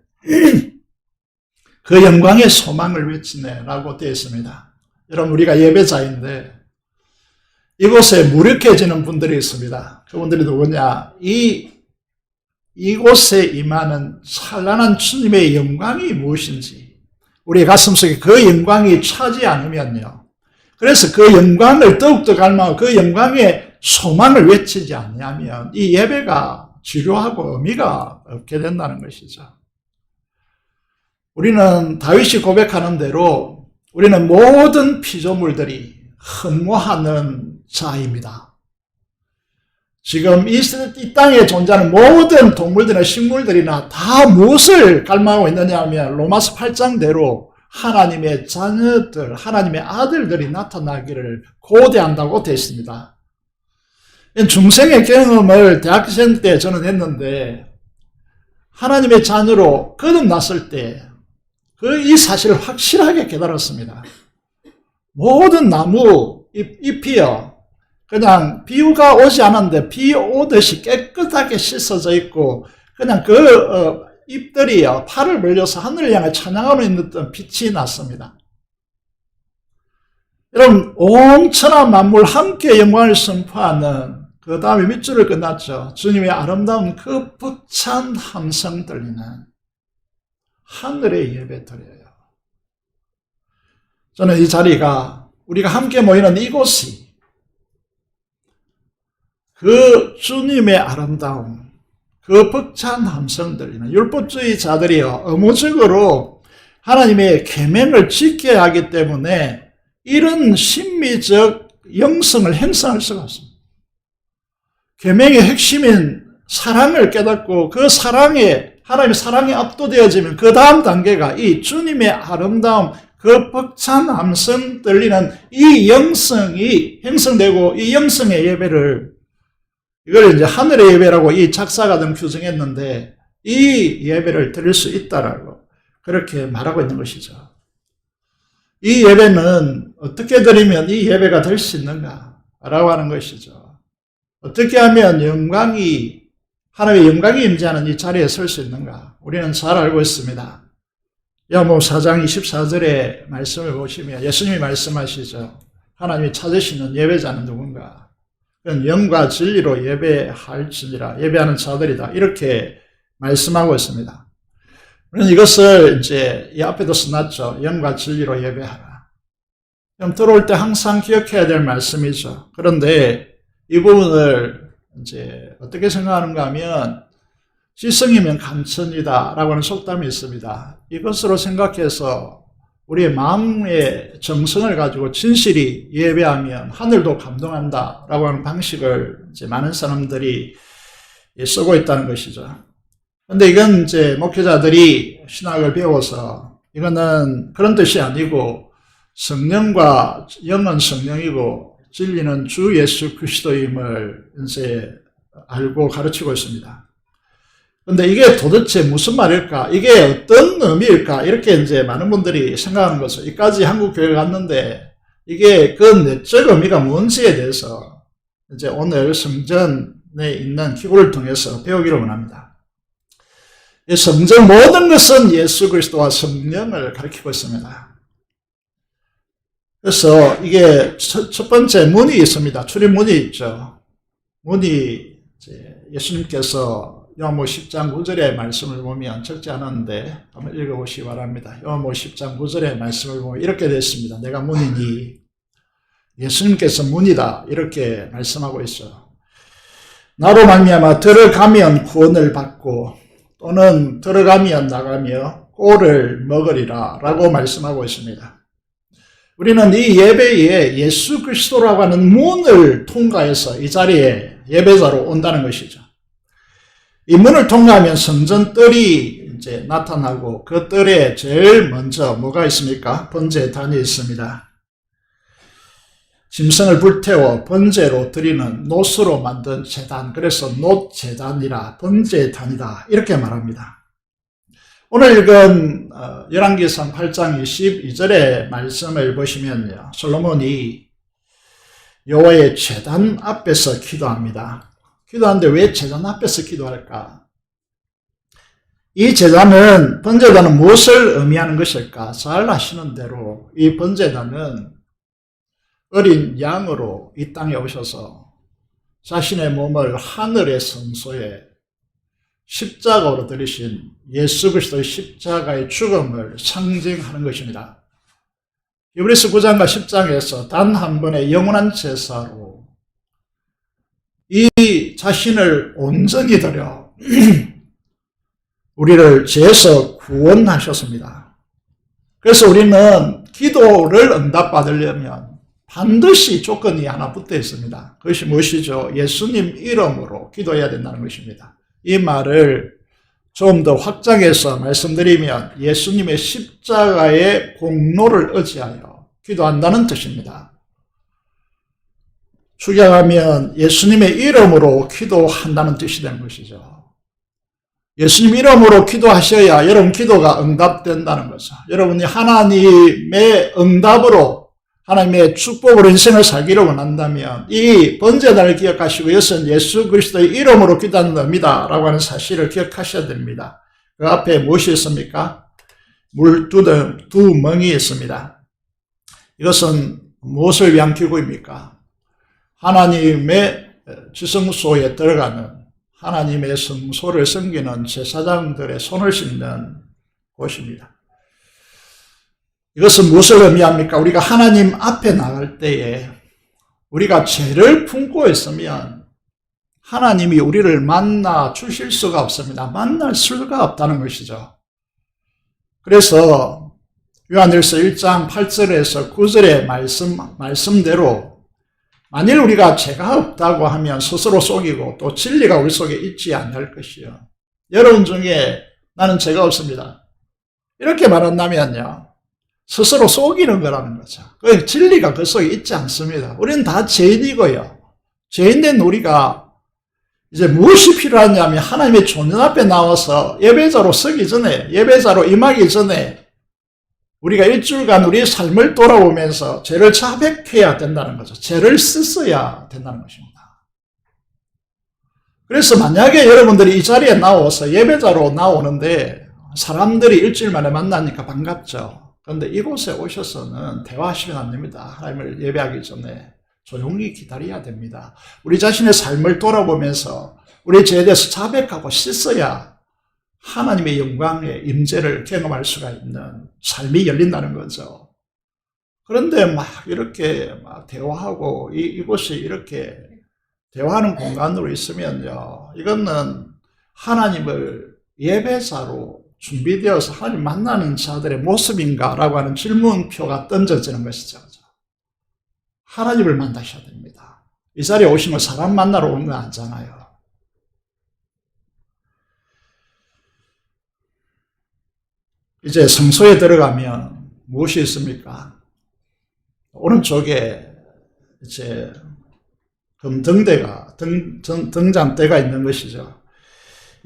그 영광의 소망을 외치네 라고 되어 있습니다. 여러분 우리가 예배자인데 이곳에 무력해지는 분들이 있습니다. 그분들이 누구냐? 이곳에 임하는 찬란한 주님의 영광이 무엇인지 우리 가슴속에 그 영광이 차지 않으면요. 그래서 그 영광을 더욱더 갈망하고 그 영광의 소망을 외치지 않냐면 이 예배가 지루하고 의미가 없게 된다는 것이죠. 우리는 다윗이 고백하는 대로 우리는 모든 피조물들이 흠모하는 자입니다. 지금 이 땅에 존재하는 모든 동물들이나 식물들이나 다 무엇을 갈망하고 있느냐 하면 로마서 8장대로 하나님의 자녀들, 하나님의 아들들이 나타나기를 고대한다고 되어 있습니다. 중생의 경험을 대학생 때 저는 했는데 하나님의 자녀로 거듭났을 때 이 사실을 확실하게 깨달았습니다. 모든 나무 잎이요. 그냥 비가 오지 않았는데 비 오듯이 깨끗하게 씻어져 있고 그냥 그 잎들이요. 팔을 벌려서 하늘을 향해 찬양하고 있는 듯한 빛이 났습니다. 여러분 온 천하 만물 함께 영광을 선포하는 그 다음에 밑줄을 끝났죠. 주님의 아름다운 그 벅찬 함성 들리는 하늘의 예배 드려요. 저는 이 자리가 우리가 함께 모이는 이곳이 그 주님의 아름다움, 그 벅찬 함성 들리는 율법주의자들이요. 의무적으로 하나님의 계명을 지켜야 하기 때문에 이런 심미적 영성을 행사할 수가 없습니다. 계명의 핵심인 사랑을 깨닫고 그 사랑에 하나님의 사랑에 압도되어지면 그 다음 단계가 이 주님의 아름다움 그 벅찬 함성 들리는 이 영성이 형성되고 이 영성의 예배를 이걸 이제 하늘의 예배라고 이 작사가들은 규정했는데 이 예배를 드릴 수 있다라고 그렇게 말하고 있는 것이죠. 이 예배는 어떻게 드리면 이 예배가 될 수 있는가 라고 하는 것이죠. 어떻게 하면 하나님의 영광이 임재하는 이 자리에 설 수 있는가? 우리는 잘 알고 있습니다. 요한복음 4장 24절의 말씀을 보시면 예수님이 말씀하시죠. 하나님이 찾으시는 예배자는 누군가? 그건 영과 진리로 예배할지니라. 예배하는 자들이다. 이렇게 말씀하고 있습니다. 우리는 이것을 이제 이 앞에도 써놨죠. 영과 진리로 예배하라. 그럼 들어올 때 항상 기억해야 될 말씀이죠. 그런데 이 부분을 이제 어떻게 생각하는가 하면 지성이면 간천이다 라고 하는 속담이 있습니다. 이것으로 생각해서 우리의 마음의 정성을 가지고 진실이 예배하면 하늘도 감동한다 라고 하는 방식을 이제 많은 사람들이 쓰고 있다는 것이죠. 그런데 이건 이제 목회자들이 신학을 배워서 이거는 그런 뜻이 아니고 성령과 영은 성령이고 진리는 주 예수 그리스도임을 이제 알고 가르치고 있습니다. 근데 이게 도대체 무슨 말일까? 이게 어떤 의미일까? 이렇게 이제 많은 분들이 생각하는 거죠. 이까지 한국 교회에 갔는데 이게 그 내적 의미가 뭔지에 대해서 이제 오늘 성전에 있는 기구를 통해서 배우기를 원합니다. 이 성전 모든 것은 예수 그리스도와 성령을 가리키고 있습니다. 그래서 이게 첫 번째 문이 있습니다. 출입문이 있죠. 문이 이제 예수님께서 요한복음 10장 9절의 말씀을 보면 적지 않았는데 한번 읽어보시기 바랍니다. 요한복음 10장 9절의 말씀을 보면 이렇게 되어 있습니다. 내가 문이니 예수님께서 문이다 이렇게 말씀하고 있어요. 나로 말미암아 들어가면 구원을 받고 또는 들어가면 나가며 꼴을 먹으리라 라고 말씀하고 있습니다. 우리는 이 예배에 예수 그리스도라고 하는 문을 통과해서 이 자리에 예배자로 온다는 것이죠. 이 문을 통과하면 성전 뜰이 이제 나타나고 그 뜰에 제일 먼저 뭐가 있습니까? 번제단이 있습니다. 짐승을 불태워 번제로 드리는 놋으로 만든 제단, 그래서 놋제단이라 번제단이다 이렇게 말합니다. 오늘 읽은 열왕기상 8장 22절의 말씀을 보시면요. 솔로몬이 여호와의 제단 앞에서 기도합니다. 기도하는데 왜 제단 앞에서 기도할까? 이 제단은, 번제단은 무엇을 의미하는 것일까? 잘 아시는 대로 이 번제단은 어린 양으로 이 땅에 오셔서 자신의 몸을 하늘의 성소에 십자가로 들이신 예수 그리스도의 십자가의 죽음을 상징하는 것입니다. 히브리서 9장과 10장에서 단 한 번의 영원한 제사로 이 자신을 온전히 드려 우리를 죄에서 구원하셨습니다. 그래서 우리는 기도를 응답받으려면 반드시 조건이 하나 붙어 있습니다. 그것이 무엇이죠? 예수님 이름으로 기도해야 된다는 것입니다. 이 말을 좀 더 확장해서 말씀드리면 예수님의 십자가의 공로를 의지하여 기도한다는 뜻입니다. 축약하면 예수님의 이름으로 기도한다는 뜻이 되는 것이죠. 예수님 이름으로 기도하셔야 여러분 기도가 응답된다는 거죠. 여러분이 하나님의 응답으로 하나님의 축복으로 인생을 살기를 원한다면 이 번제단을 기억하시고 이것은 예수 그리스도의 이름으로 기도하는 겁니다 라고 하는 사실을 기억하셔야 됩니다. 그 앞에 무엇이 있습니까? 물 두 멍이 있습니다. 이것은 무엇을 위한 기구입니까? 하나님의 지성소에 들어가는 하나님의 성소를 섬기는 제사장들의 손을 씻는 곳입니다. 이것은 무엇을 의미합니까? 우리가 하나님 앞에 나갈 때에 우리가 죄를 품고 있으면 하나님이 우리를 만나 주실 수가 없습니다. 만날 수가 없다는 것이죠. 그래서 요한일서 1장 8절에서 9절의 말씀대로 만일 우리가 죄가 없다고 하면 스스로 속이고 또 진리가 우리 속에 있지 않을 것이요. 여러분 중에 나는 죄가 없습니다. 이렇게 말한다면요. 스스로 속이는 거라는 거죠. 그 진리가 그 속에 있지 않습니다. 우리는 다 죄인이고요. 죄인된 우리가 이제 무엇이 필요하냐면 하나님의 존전 앞에 나와서 예배자로 서기 전에, 예배자로 임하기 전에 우리가 일주일간 우리의 삶을 돌아보면서 죄를 자백해야 된다는 거죠. 죄를 씻어야 된다는 것입니다. 그래서 만약에 여러분들이 이 자리에 나와서 예배자로 나오는데 사람들이 일주일 만에 만나니까 반갑죠. 그런데 이곳에 오셔서는 대화하시면 안 됩니다. 하나님을 예배하기 전에 조용히 기다려야 됩니다. 우리 자신의 삶을 돌아보면서 우리 죄에 대해서 자백하고 씻어야 하나님의 영광의 임재를 경험할 수가 있는 삶이 열린다는 거죠. 그런데 막 이렇게 막 대화하고 이곳이 이렇게 대화하는 공간으로 있으면요. 이거는 하나님을 예배자로 준비되어서 하나님 만나는 자들의 모습인가라고 하는 질문표가 던져지는 것이죠. 하나님을 만나셔야 됩니다. 이 자리에 오신 건 사람 만나러 오는 건 아니잖아요. 이제 성소에 들어가면 무엇이 있습니까? 오른쪽에 이제 금등대가, 등잔대가 있는 것이죠.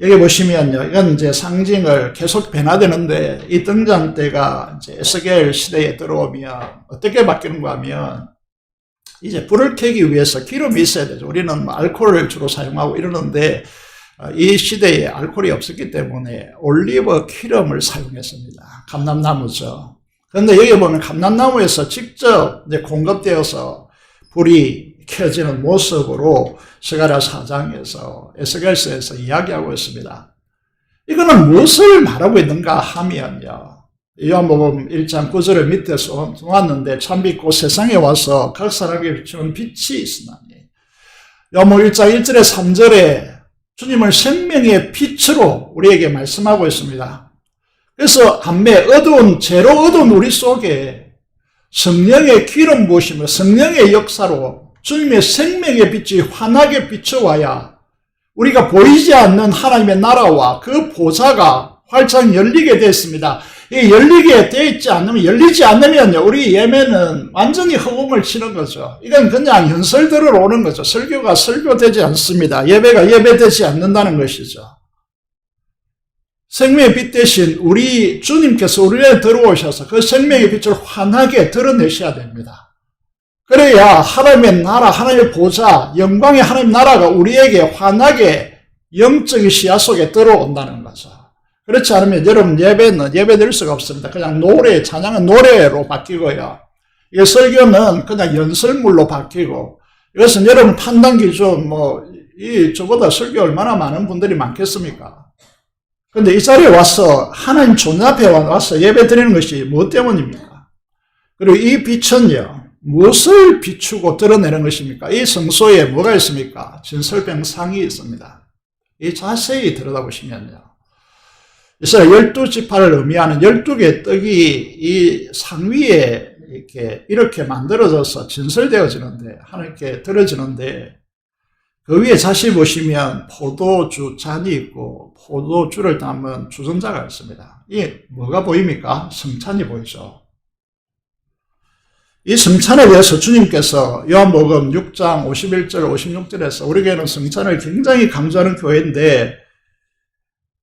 여기 보시면요. 이건 이제 상징을 계속 변화되는데 이 등잔대가 이제 에스겔 시대에 들어오면 어떻게 바뀌는가 하면 이제 불을 켜기 위해서 기름이 있어야 되죠. 우리는 알코올을 주로 사용하고 이러는데 이 시대에 알코올이 없었기 때문에 올리브 기름을 사용했습니다. 감람나무죠. 그런데 여기 보면 감람나무에서 직접 이제 공급되어서 불이 켜지는 모습으로 스가랴 4장에서 에스겔서에서 이야기하고 있습니다. 이거는 무엇을 말하고 있는가 하면요. 요한복음 1장 9절을 밑에서 놓았는데 참 빛고 세상에 와서 각 사람에게 비추는 빛이 있으나니 요한복음 1장 1절에 3절에 주님을 생명의 빛으로 우리에게 말씀하고 있습니다. 그래서 한매 어두운 죄로 어두운 우리 속에 성령의 기름 부으심을 성령의 역사로 주님의 생명의 빛이 환하게 비춰와야 우리가 보이지 않는 하나님의 나라와 그 보좌가 활짝 열리게 됐습니다. 이 열리게 되어 있지 않으면, 열리지 않으면요, 우리 예매는 완전히 허공을 치는 거죠. 이건 그냥 연설들으로 오는 거죠. 설교가 설교되지 않습니다. 예배가 예배되지 않는다는 것이죠. 생명의 빛 대신 우리 주님께서 우리에 들어오셔서 그 생명의 빛을 환하게 드러내셔야 됩니다. 그래야 하나님의 나라, 하나님의 보좌, 영광의 하나님 나라가 우리에게 환하게 영적인 시야 속에 들어온다는 거죠. 그렇지 않으면 여러분 예배는 예배될 수가 없습니다. 그냥 노래, 찬양은 노래로 바뀌고요. 이게 설교는 그냥 연설물로 바뀌고, 이것은 여러분 판단 기준, 저보다 설교 얼마나 많은 분들이 많겠습니까? 근데 이 자리에 와서, 하나님 존 앞에 와서 예배 드리는 것이 무엇 때문입니까? 그리고 이 빛은요, 무엇을 비추고 드러내는 것입니까? 이 성소에 뭐가 있습니까? 진설병상이 있습니다. 이 자세히 들여다보시면요. 이스라엘 12지파를 의미하는 12개의 떡이 이 상 위에 이렇게 만들어져서 진설되어지는데, 하나님께 들어지는데, 그 위에 자세히 보시면 포도주 잔이 있고, 포도주를 담은 주전자가 있습니다. 이게 뭐가 보입니까? 성찬이 보이죠. 이 성찬에 대해서 주님께서 요한복음 6장 51절 56절에서 우리 교회는 성찬을 굉장히 강조하는 교회인데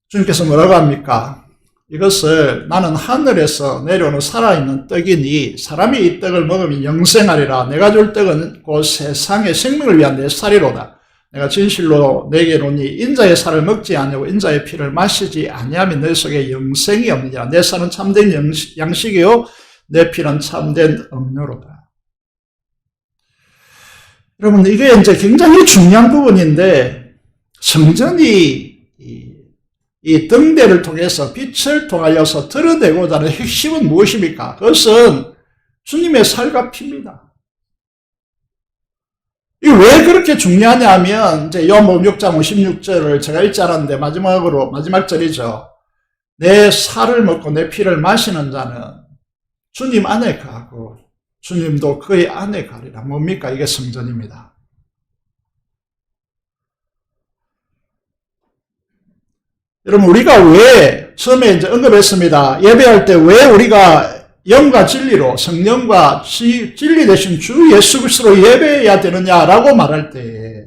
주님께서 뭐라고 합니까? 이것을 나는 하늘에서 내려오는 살아있는 떡이니 사람이 이 떡을 먹으면 영생하리라. 내가 줄 떡은 곧 세상의 생명을 위한 내 살이로다. 내가 진실로 내게 이르노니 인자의 살을 먹지 아니하고 인자의 피를 마시지 아니하면 내 속에 영생이 없느니라. 내 살은 참된 양식이요 내 피는 참된 음료로다. 여러분, 이게 이제 굉장히 중요한 부분인데, 성전이 이 등대를 통해서 빛을 통하여서 드러내고자 하는 핵심은 무엇입니까? 그것은 주님의 살과 피입니다. 이게 왜 그렇게 중요하냐 하면, 이제 요한복음 6장 56절을 제가 읽지 않았는데, 마지막 절이죠. 내 살을 먹고 내 피를 마시는 자는 주님 안에 가고 주님도 그의 안에 가리라. 뭡니까? 이게 성전입니다. 여러분, 우리가 왜 처음에 이제 언급했습니다. 예배할 때 왜 우리가 영과 진리로 성령과 진리 되신 주 예수 그리스도로 예배해야 되느냐라고 말할 때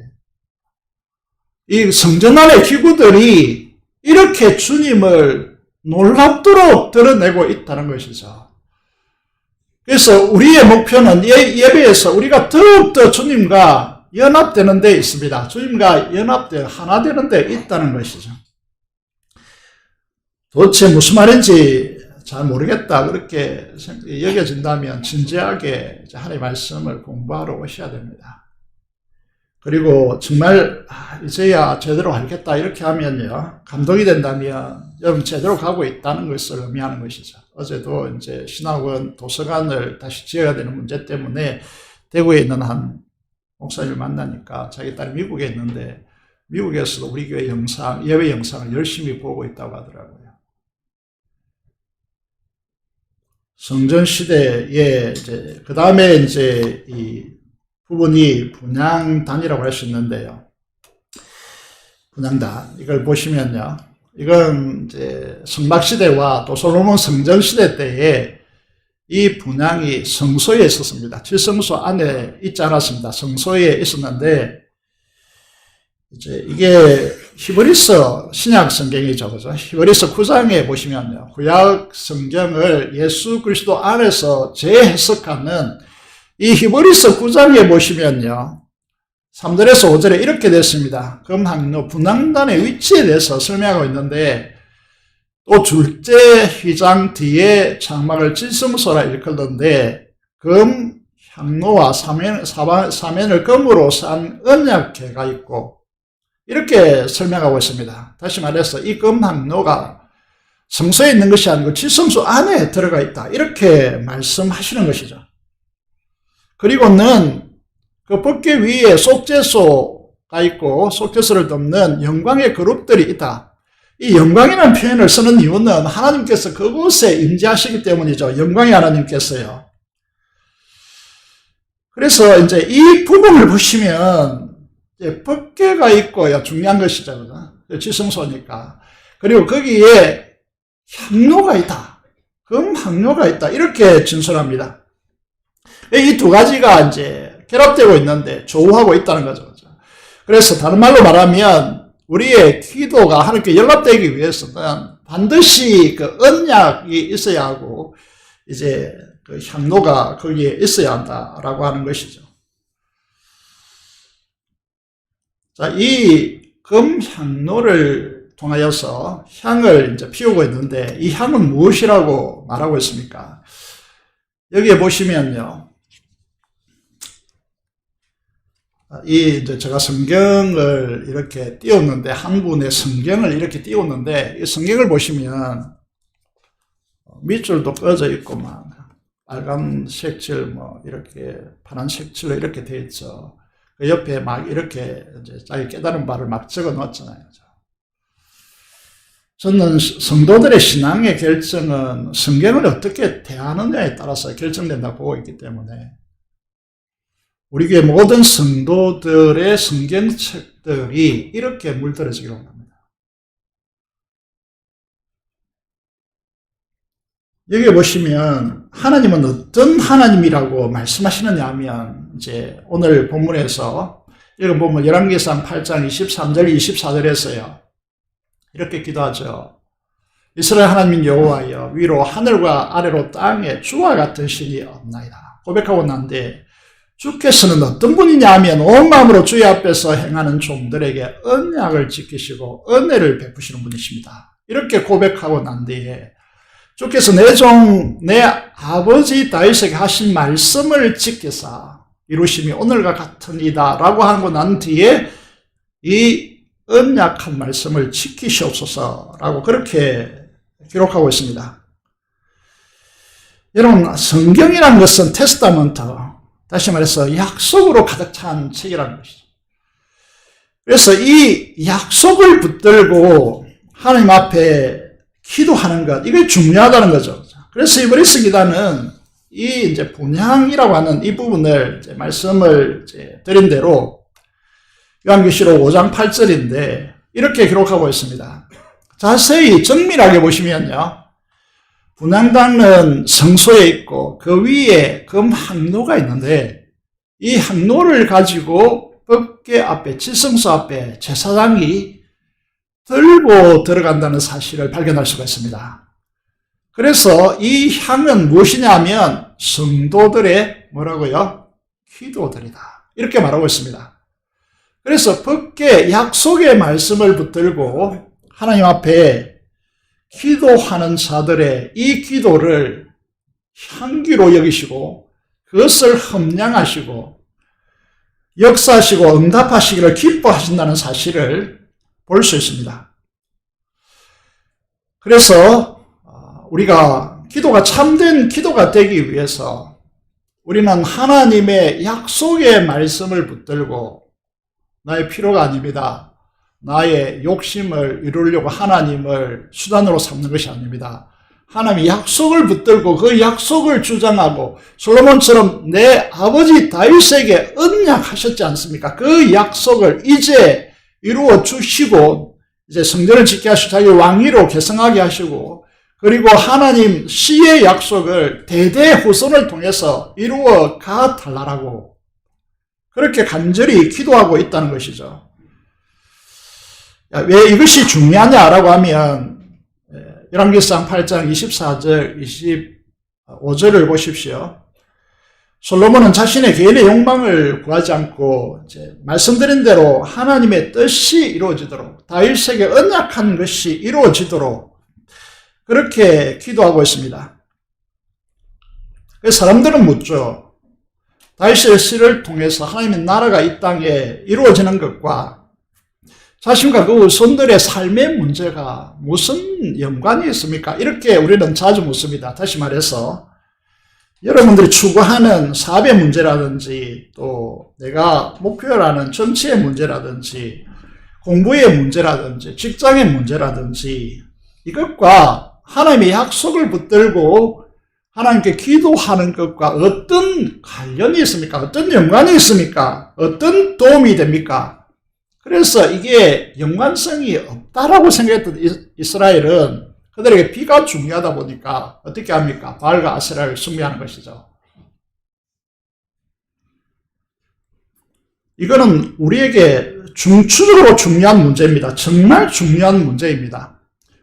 이 성전 안의 기구들이 이렇게 주님을 놀랍도록 드러내고 있다는 것이죠. 그래서 우리의 목표는 예배에서 우리가 더욱더 주님과 연합되는 데 있습니다. 주님과 연합되어 하나 되는 데 있다는 것이죠. 도대체 무슨 말인지 잘 모르겠다 그렇게 여겨진다면 진지하게 하나님의 말씀을 공부하러 오셔야 됩니다. 그리고 정말 이제야 제대로 알겠다 이렇게 하면요, 감동이 된다면 여러분 제대로 가고 있다는 것을 의미하는 것이죠. 어제도 이제 신학원 도서관을 다시 지어야 되는 문제 때문에 대구에 있는 한 목사님을 만나니까 자기 딸이 미국에 있는데 미국에서도 우리 교회 예배 영상을 열심히 보고 있다고 하더라고요. 성전 시대에 이제 그 다음에 이제 이 부분이 분향단이라고 할 수 있는데요. 분향단 이걸 보시면요, 이건 이제 성막 시대와 또 솔로몬 성전 시대 때에 이 분향이 성소에 있었습니다. 질성소 안에 있지 않았습니다. 성소에 있었는데 이제 이게 히브리서 신약 성경이죠, 그죠? 히브리서 9장에 보시면요, 구약 성경을 예수 그리스도 안에서 재해석하는 이 히브리서 9장에 보시면요, 3절에서 5절에 이렇게 됐습니다. 금항로 분향단의 위치에 대해서 설명하고 있는데, 또 둘째 휘장 뒤에 장막을 질성소라 일컬던데, 금 향로와 사면을 금으로 산 언약궤가 있고, 이렇게 설명하고 있습니다. 다시 말해서 이 금항로가 성소에 있는 것이 아니고 질성소 안에 들어가 있다, 이렇게 말씀하시는 것이죠. 그리고는 그 법궤 위에 속죄소가 있고 속죄소를 덮는 영광의 그룹들이 있다. 이 영광이라는 표현을 쓰는 이유는 하나님께서 그곳에 임재하시기 때문이죠. 영광의 하나님께서요. 그래서 이제 이 부분을 보시면 법궤가 있고요, 중요한 것이죠. 지성소니까. 그리고 거기에 향로가 있다. 금 향로가 있다. 이렇게 진술합니다. 이 두 가지가 이제 결합되고 있는데 조우하고 있다는 거죠. 그래서 다른 말로 말하면 우리의 기도가 하나님께 연락되기 위해서는 반드시 그 언약이 있어야 하고 이제 그 향로가 거기에 있어야 한다라고 하는 것이죠. 자, 이 금향로를 통하여서 향을 이제 피우고 있는데 이 향은 무엇이라고 말하고 있습니까? 여기에 보시면요, 이제 제가 성경을 이렇게 띄웠는데, 한 분의 성경을 이렇게 띄웠는데, 이 성경을 보시면 밑줄도 꺼져 있고만, 빨간 색칠, 이렇게 파란 색칠로 이렇게 되어 있죠. 그 옆에 막 이렇게 이제 자기 깨달은 바를 막 적어 놓았잖아요. 저는 성도들의 신앙의 결정은 성경을 어떻게 대하느냐에 따라서 결정된다고 보고 있기 때문에, 우리 교회 모든 성도들의 성경책들이 이렇게 물들어지기를 원합니다. 여기 보시면 하나님은 어떤 하나님이라고 말씀하시느냐 하면, 이제 오늘 본문에서 읽어보면 열왕기상 8장 23절 24절에서요 이렇게 기도하죠. 이스라엘 하나님 여호와여, 위로 하늘과 아래로 땅에 주와 같은 신이 없나이다 고백하고 난데, 주께서는 어떤 분이냐 하면 온 마음으로 주의 앞에서 행하는 종들에게 언약을 지키시고 은혜를 베푸시는 분이십니다. 이렇게 고백하고 난 뒤에 주께서 내 아버지 다윗에게 하신 말씀을 지켜사 이루심이 오늘과 같으니이다 라고 하고 난 뒤에 이 언약한 말씀을 지키시옵소서 라고 그렇게 기록하고 있습니다. 여러분, 성경이라는 것은 테스타먼트, 다시 말해서 약속으로 가득 찬 책이라는 것이죠. 그래서 이 약속을 붙들고 하나님 앞에 기도하는 것, 이게 중요하다는 거죠. 그래서 이브리스 기단은 이 이제 분향이라고 하는 이 부분을 이제 말씀을 이제 드린 대로 요한계시록 5장 8절인데 이렇게 기록하고 있습니다. 자세히 정밀하게 보시면요, 분향단은 성소에 있고 그 위에 금 항로가 있는데, 이 항로를 가지고 법궤 앞에, 지성소 앞에 제사장이 들고 들어간다는 사실을 발견할 수가 있습니다. 그래서 이 향은 무엇이냐 하면 성도들의 뭐라고요? 기도들이다, 이렇게 말하고 있습니다. 그래서 법궤 약속의 말씀을 붙들고 하나님 앞에 기도하는 자들의 이 기도를 향기로 여기시고 그것을 흠량하시고 역사하시고 응답하시기를 기뻐하신다는 사실을 볼 수 있습니다. 그래서 우리가 기도가 참된 기도가 되기 위해서 우리는 하나님의 약속의 말씀을 붙들고 나의 필요가 아닙니다. 나의 욕심을 이루려고 하나님을 수단으로 삼는 것이 아닙니다. 하나님의 약속을 붙들고 그 약속을 주장하고, 솔로몬처럼 내 아버지 다윗에게 언약하셨지 않습니까? 그 약속을 이제 이루어 주시고, 이제 성전을 짓게 하시고 자기 왕위로 계승하게 하시고, 그리고 하나님 시의 약속을 대대 후손을 통해서 이루어 가 달라라고 그렇게 간절히 기도하고 있다는 것이죠. 왜 이것이 중요하냐라고 하면 열왕기상 8장 24절 25절을 보십시오. 솔로몬은 자신의 개인의 욕망을 구하지 않고 이제 말씀드린 대로 하나님의 뜻이 이루어지도록, 다윗에게 언약한 것이 이루어지도록 그렇게 기도하고 있습니다. 그래서 사람들은 묻죠. 다윗의 시를 통해서 하나님의 나라가 이 땅에 이루어지는 것과 자신과 그 후손들의 삶의 문제가 무슨 연관이 있습니까? 이렇게 우리는 자주 묻습니다. 다시 말해서 여러분들이 추구하는 사업의 문제라든지, 또 내가 목표라는 정치의 문제라든지, 공부의 문제라든지, 직장의 문제라든지, 이것과 하나님의 약속을 붙들고 하나님께 기도하는 것과 어떤 관련이 있습니까? 어떤 연관이 있습니까? 어떤 도움이 됩니까? 그래서 이게 연관성이 없다라고 생각했던 이스라엘은 그들에게 비가 중요하다 보니까 어떻게 합니까? 바알과 아세라를 숭배하는 것이죠. 이거는 우리에게 중추적으로 중요한 문제입니다. 정말 중요한 문제입니다.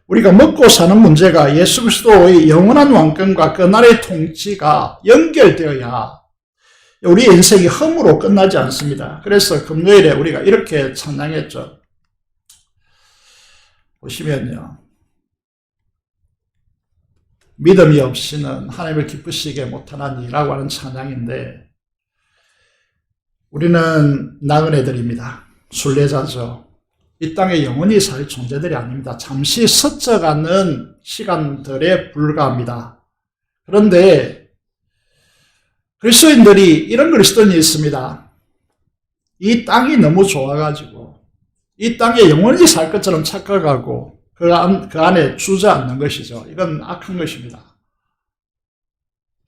우리가 먹고 사는 문제가 예수 그리스도의 영원한 왕권과 그 나라의 통치가 연결되어야 우리 인생이 흠으로 끝나지 않습니다. 그래서 금요일에 우리가 이렇게 찬양했죠. 보시면요, 믿음이 없이는 하나님을 기쁘시게 못하나니라고 하는 찬양인데, 우리는 나그네들입니다. 순례자죠. 이 땅에 영원히 살 존재들이 아닙니다. 잠시 스쳐가는 시간들에 불과합니다. 그런데 그리스도인들이 이런 그리스도인이 있습니다. 이 땅이 너무 좋아가지고 이 땅에 영원히 살 것처럼 착각하고 그 안에 주저앉는 것이죠. 이건 악한 것입니다.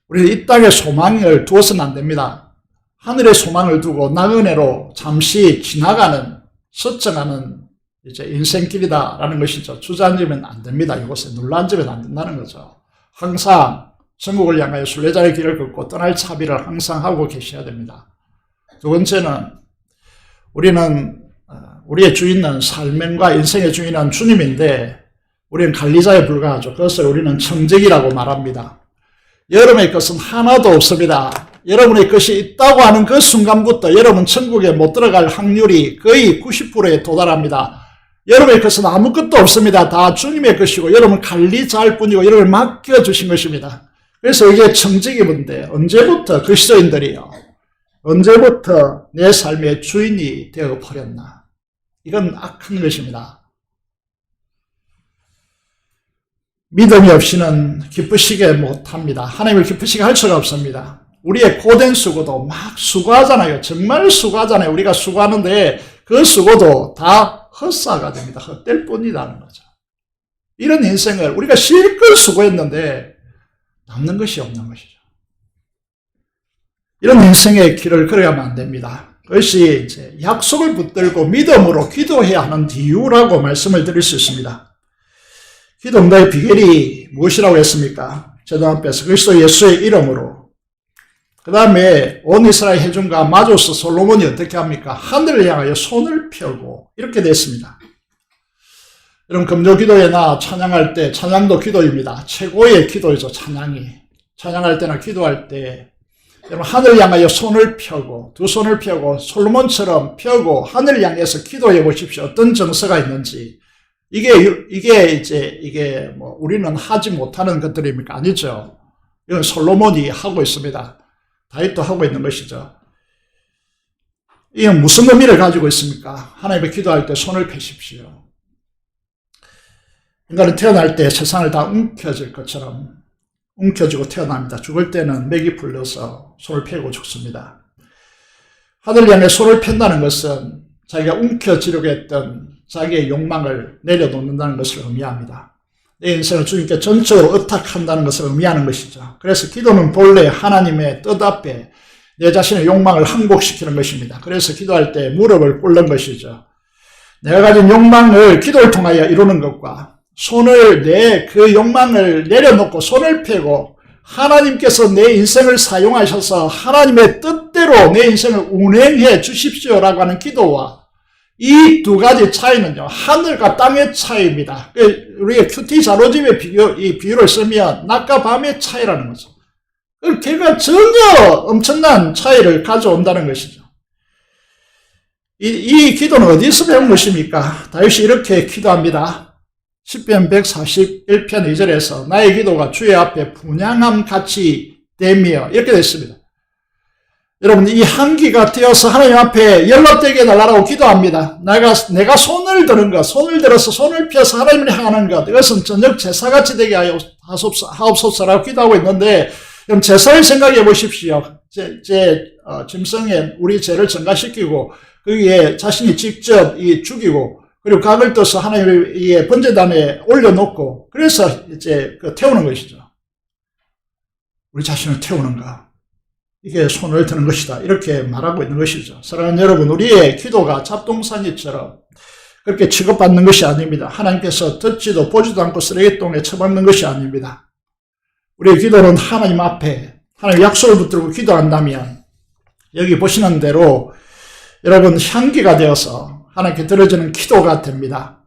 우리는 이 땅에 소망을 두어서는 안 됩니다. 하늘에 소망을 두고 나그네로 잠시 지나가는, 스쳐가는 이제 인생길이다라는 것이죠. 주저앉으면 안 됩니다. 이곳에 눌러앉으면 안 된다는 거죠. 항상 천국을 향하여 순례자의 길을 걷고 떠날 차비를 항상 하고 계셔야 됩니다. 두 번째는 우리의 주인은 삶과 인생의 주인은 주님인데 우리는 관리자에 불과하죠. 그것을 우리는 청직이라고 말합니다. 여러분의 것은 하나도 없습니다. 여러분의 것이 있다고 하는 그 순간부터 여러분 천국에 못 들어갈 확률이 거의 90%에 도달합니다. 여러분의 것은 아무것도 없습니다. 다 주님의 것이고 여러분 관리자일 뿐이고 여러분을 맡겨주신 것입니다. 그래서 이게 청직이 뭔데 언제부터 그리스도인들이요. 언제부터 내 삶의 주인이 되어버렸나. 이건 악한 것입니다. 믿음이 없이는 기쁘시게 못합니다. 하나님을 기쁘시게 할 수가 없습니다. 우리의 고된 수고도 막 수고하잖아요. 정말 수고하잖아요. 우리가 수고하는데 그 수고도 다 헛사가 됩니다. 헛될 뿐이라는 거죠. 이런 인생을 우리가 실컷 수고했는데 남는 것이 없는 것이죠. 이런 인생의 길을 걸어가면 안 됩니다. 그것이 이제 약속을 붙들고 믿음으로 기도해야 하는 이유라고 말씀을 드릴 수 있습니다. 기도 응답의 비결이 무엇이라고 했습니까? 제도 앞에서 그리스도 예수의 이름으로. 그 다음에 온 이스라엘 회중과 마조스 솔로몬이 어떻게 합니까? 하늘을 향하여 손을 펴고 이렇게 됐습니다. 여러분 금요 기도회나 찬양할 때 찬양도 기도입니다. 최고의 기도이죠. 찬양이. 찬양할 때나 기도할 때 여러분 하늘을 향하여 손을 펴고 두 손을 펴고 솔로몬처럼 펴고 하늘을 향해서 기도해 보십시오. 어떤 정서가 있는지. 이게 뭐 우리는 하지 못하는 것들입니까? 아니죠. 이건 솔로몬이 하고 있습니다. 다윗도 하고 있는 것이죠. 이건 무슨 의미를 가지고 있습니까? 하나님께 기도할 때 손을 펴십시오. 인간은 태어날 때 세상을 다 움켜쥘 것처럼 움켜쥐고 태어납니다. 죽을 때는 맥이 풀려서 손을 펴고 죽습니다. 하늘을 향해 손을 편다는 것은 자기가 움켜쥐려고 했던 자기의 욕망을 내려놓는다는 것을 의미합니다. 내 인생을 주님께 전적으로 의탁한다는 것을 의미하는 것이죠. 그래서 기도는 본래 하나님의 뜻 앞에 내 자신의 욕망을 항복시키는 것입니다. 그래서 기도할 때 무릎을 꿇는 것이죠. 내가 가진 욕망을 기도를 통하여 이루는 것과 손을 그 욕망을 내려놓고 손을 펴고 하나님께서 내 인생을 사용하셔서 하나님의 뜻대로 내 인생을 운행해 주십시오라고 하는 기도와 이 두 가지 차이는요, 하늘과 땅의 차이입니다. 우리가 큐티 자로집의 이 비유를 쓰면 낮과 밤의 차이라는 거죠. 걔가 전혀 엄청난 차이를 가져온다는 것이죠. 이 기도는 어디서 배운 것입니까? 다윗이 이렇게 기도합니다. 시편 141편 2절에서 나의 기도가 주의 앞에 분향함 같이 되며 이렇게 됐습니다. 여러분 이 한기가 되어서 하나님 앞에 연락되게 해달라고 기도합니다. 내가 손을 드는 것, 손을 들어서 손을 펴서 하나님을 향하는 것, 이것은 저녁 제사같이 되게 하옵소서라고 기도하고 있는데, 그럼 제사를 생각해 보십시오. 짐승에 우리 죄를 전가시키고 거기에 자신이 직접 죽이고 그리고 각을 떠서 하나님의 번제단에 올려놓고 그래서 이제 태우는 것이죠. 우리 자신을 태우는가? 이게 손을 드는 것이다. 이렇게 말하고 있는 것이죠. 사랑하는 여러분, 우리의 기도가 잡동사니처럼 그렇게 취급받는 것이 아닙니다. 하나님께서 듣지도 보지도 않고 쓰레기통에 처박는 것이 아닙니다. 우리의 기도는 하나님 앞에 하나님 약속을 붙들고 기도한다면 여기 보시는 대로 여러분 향기가 되어서 하나님께 들어지는 기도가 됩니다.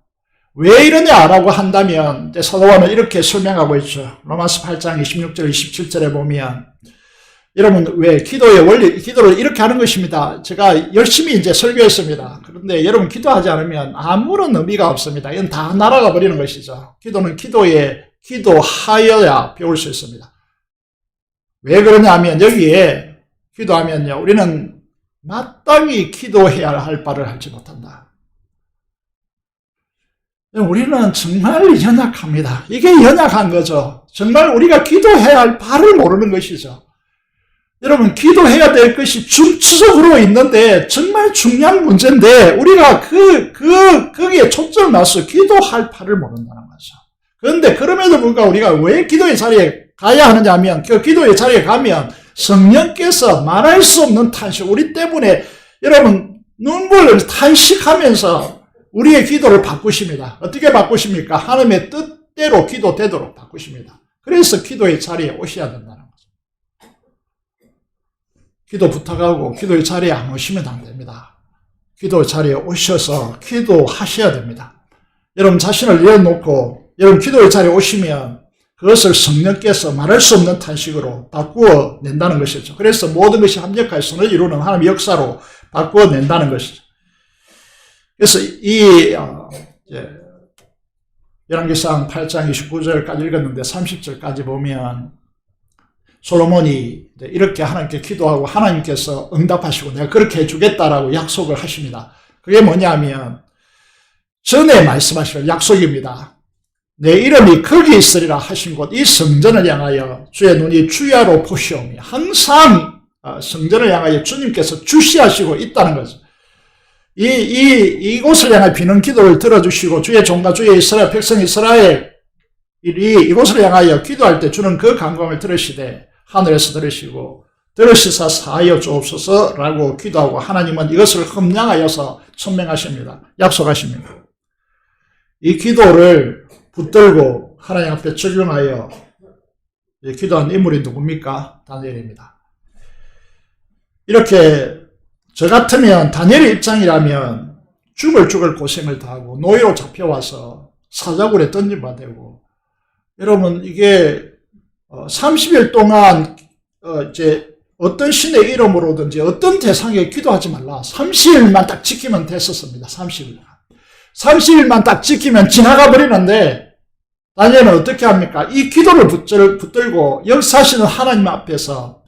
왜 이러냐라고 한다면 사도 바울은 이렇게 설명하고 있죠. 로마서 8장 26절 27절에 보면 여러분 왜 기도의 원리, 기도를 이렇게 하는 것입니다. 제가 열심히 이제 설교했습니다. 그런데 여러분 기도하지 않으면 아무런 의미가 없습니다. 이건 다 날아가 버리는 것이죠. 기도는 기도하여야 배울 수 있습니다. 왜 그러냐 하면 여기에 기도하면요. 우리는 마땅히 기도해야 할 바를 하지 못한다. 우리는 정말 연약합니다. 이게 연약한 거죠. 정말 우리가 기도해야 할 바를 모르는 것이죠. 여러분, 기도해야 될 것이 중추적으로 있는데 정말 중요한 문제인데 우리가 거기에 초점을 맞춰서 기도할 바를 모른다는 거죠. 그런데 그럼에도 불구하고 우리가 왜 기도의 자리에 가야 하느냐 하면 그 기도의 자리에 가면 성령께서 말할 수 없는 탄식, 우리 때문에 여러분 눈물을 탄식하면서 우리의 기도를 바꾸십니다. 어떻게 바꾸십니까? 하나님의 뜻대로 기도되도록 바꾸십니다. 그래서 기도의 자리에 오셔야 된다는 거죠. 기도 부탁하고 기도의 자리에 안 오시면 안 됩니다. 기도의 자리에 오셔서 기도하셔야 됩니다. 여러분 자신을 내어놓고 여러분 기도의 자리에 오시면 그것을 성령께서 말할 수 없는 탄식으로 바꾸어 낸다는 것이죠. 그래서 모든 것이 합력하여 선을 이루는 하나님의 역사로 바꾸어 낸다는 것이죠. 그래서 열왕기상 8장 29절까지 읽었는데 30절까지 보면 솔로몬이 이렇게 하나님께 기도하고 하나님께서 응답하시고 내가 그렇게 해주겠다라고 약속을 하십니다. 그게 뭐냐면 전에 말씀하신 약속입니다. 내 이름이 거기 있으리라 하신 곳 이 성전을 향하여 주의 눈이 주야로 보시오며 항상 성전을 향하여 주님께서 주시하시고 있다는 거죠. 이곳을 향해 비는 기도를 들어주시고 주의 종과 주의 이스라엘 백성 이스라엘이 이곳을 향하여 기도할 때 주는 그 간광을 들으시되 하늘에서 들으시고 들으시사 사하여 주옵소서라고 기도하고 하나님은 이것을 흠량하여서 천명하십니다. 약속하십니다. 이 기도를 붙들고 하나님 앞에 적용하여 기도한 인물이 누굽니까? 다니엘입니다. 이렇게 저 같으면 다니엘의 입장이라면 죽을 고생을 다하고 노예로 잡혀와서 사자굴에 던져봐 되고 여러분 이게 30일 동안 이제 어떤 신의 이름으로든지 어떤 대상에 기도하지 말라. 30일만 딱 지키면 됐었습니다. 30일만 딱 지키면 지나가 버리는데 다니엘은 어떻게 합니까? 이 기도를 붙들고 역사하시는 하나님 앞에서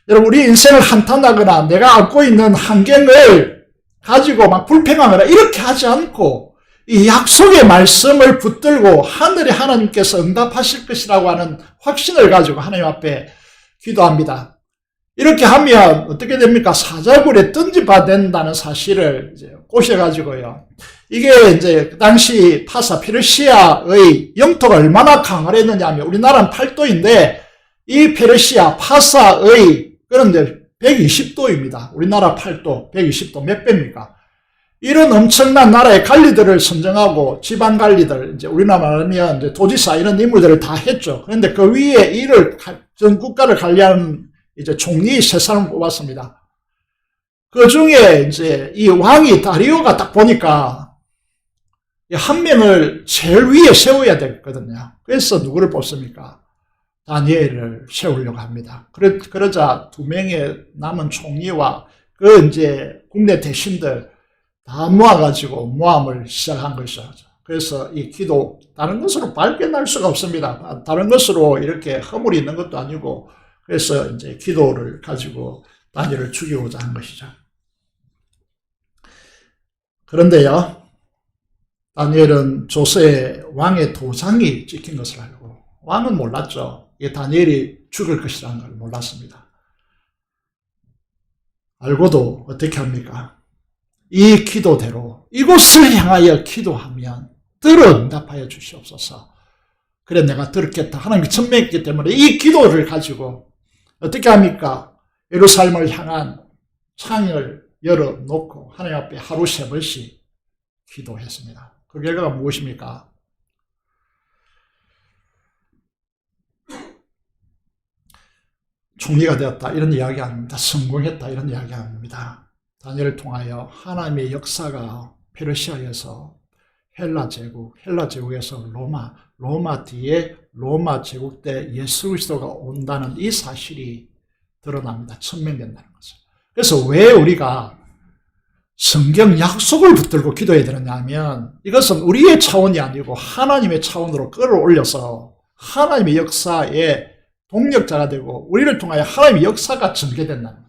여러분 우리 인생을 한탄하거나 내가 안고 있는 환경을 가지고 막 불평하거나 이렇게 하지 않고 이 약속의 말씀을 붙들고 하늘의 하나님께서 응답하실 것이라고 하는 확신을 가지고 하나님 앞에 기도합니다. 이렇게 하면 어떻게 됩니까? 사자굴에 던져받는다는 사실을 이제 꼬셔가지고요. 이게 이제 그 당시 페르시아의 영토가 얼마나 강화했느냐 하면 우리나라는 8도인데 이 페르시아 파사의 그런데 120도입니다. 우리나라 8도, 120도 몇 배입니까? 이런 엄청난 나라의 관리들을 선정하고 지방 관리들, 이제 우리나라 말하면 이제 도지사 이런 인물들을 다 했죠. 그런데 그 위에 전 국가를 관리하는 이제 총리 3사람을 뽑았습니다. 그 중에 이제 이 왕이 다리오가 딱 보니까 한 명을 제일 위에 세워야 되거든요. 그래서 누구를 뽑습니까? 다니엘을 세우려고 합니다. 그러자 2명의 남은 총리와 그 이제 국내 대신들 다 모아가지고 모함을 시작한 것이죠. 그래서 이 기도, 다른 것으로 발견할 수가 없습니다. 다른 것으로 이렇게 허물이 있는 것도 아니고, 그래서 이제 기도를 가지고 다니엘을 죽이고자 한 것이죠. 그런데요, 다니엘은 조서에 왕의 도장이 찍힌 것을 알고, 왕은 몰랐죠. 이게 다니엘이 죽을 것이라는 걸 몰랐습니다. 알고도 어떻게 합니까? 이 기도대로 이곳을 향하여 기도하면 응답하여 주시옵소서. 그래 내가 들었겠다. 하나님이 천명했기 때문에 이 기도를 가지고 어떻게 합니까? 예루살렘을 향한 창을 열어놓고 하나님 앞에 하루 3번씩 기도했습니다. 그 결과가 무엇입니까? 총리가 되었다 이런 이야기 아닙니다. 성공했다 이런 이야기 아닙니다. 다니엘을 통하여 하나님의 역사가 페르시아에서 헬라 제국에서 로마 뒤에 로마 제국 때 예수 그리스도가 온다는 이 사실이 드러납니다. 천명된다는 거죠. 그래서 왜 우리가 성경 약속을 붙들고 기도해야 되느냐 하면 이것은 우리의 차원이 아니고 하나님의 차원으로 끌어올려서 하나님의 역사에 동력자가 되고 우리를 통하여 하나님의 역사가 전개된다는 거예요.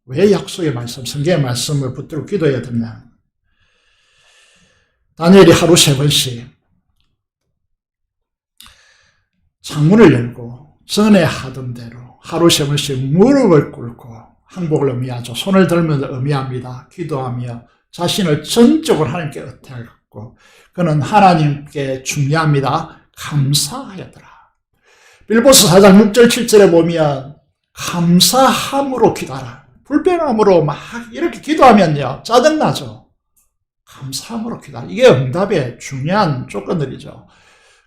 왜 약속의 말씀, 성경의 말씀을 붙들고 기도해야 되냐? 다니엘이 하루 3번씩 창문을 열고 전에 하던 대로 하루 3번씩 무릎을 꿇고 항복을 의미하죠. 손을 들면서 의미합니다. 기도하며 자신을 전적으로 하나님께 의탁하고 그는 하나님께 중요합니다. 감사하였더라. 빌보스 4장 6절 7절에 보면 감사함으로 기도하라. 불평함으로 막 이렇게 기도하면요 짜증나죠. 감사함으로 기도하라. 이게 응답의 중요한 조건들이죠.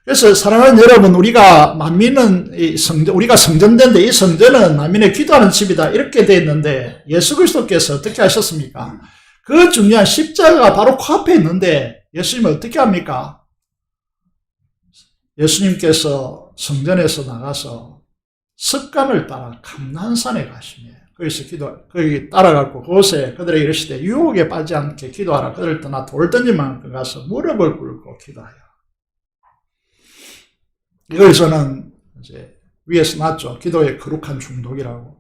그래서 사랑하는 여러분, 우리가 만민은 우리가 성전된데 이 성전은 만민의 기도하는 집이다 이렇게 돼 있는데 예수 그리스도께서 어떻게 하셨습니까? 그 중요한 십자가가 바로 코앞에 있는데 예수님은 어떻게 합니까? 예수님께서 성전에서 나가서 습관을 따라 감난산에 가시며 거기서 거기 따라가고 그곳에 그들에게 이르시되 유혹에 빠지지 않게 기도하라. 그들을 떠나 돌 던질 만큼 가서 무릎을 꿇고 기도하여. 이걸 저는 이제 위에서 놨죠. 기도의 거룩한 중독이라고.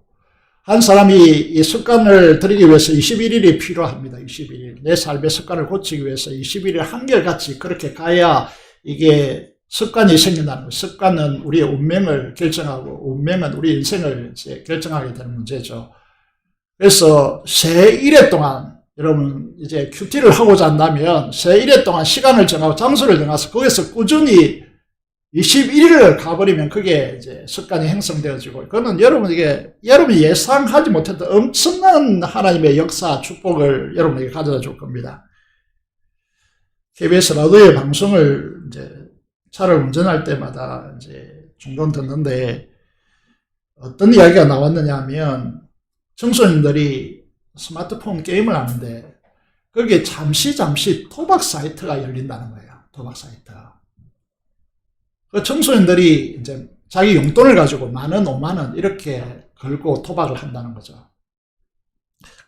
한 사람이 이 습관을 들이기 위해서 21일이 필요합니다. 21일. 내 삶의 습관을 고치기 위해서 21일 한결같이 그렇게 가야 이게 습관이 생긴다는 거예요. 습관은 우리의 운명을 결정하고 운명은 우리 인생을 이제 결정하게 되는 문제죠. 그래서 새 1회 동안 여러분 이제 큐티를 하고자 한다면 새 1회 동안 시간을 정하고 장소를 정해서 거기서 꾸준히 21일을 가버리면 그게 이제 습관이 형성되어지고, 그거는 여러분이 예상하지 못했던 엄청난 하나님의 역사, 축복을 여러분에게 가져다 줄 겁니다. KBS 라디오의 방송을 이제 차를 운전할 때마다 이제 종종 듣는데 어떤 이야기가 나왔느냐 하면 청소년들이 스마트폰 게임을 하는데 거기에 잠시 토박 사이트가 열린다는 거예요. 토박 사이트. 그 청소년들이 이제 자기 용돈을 가지고 10,000원, 50,000원 이렇게 걸고 토박을 한다는 거죠.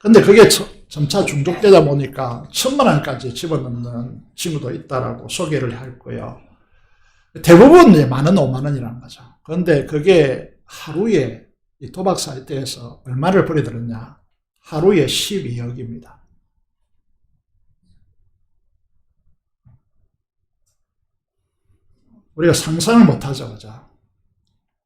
근데 그게 점차 중독되다 보니까 1,000,000원까지 집어넣는 친구도 있다라고 소개를 했고요. 대부분 10,000원, 50,000원이라는 거죠. 그런데 그게 하루에 이 토박 사이트에서 얼마를 벌이들었냐? 하루에 12억입니다. 우리가 상상을 못하죠, 그죠?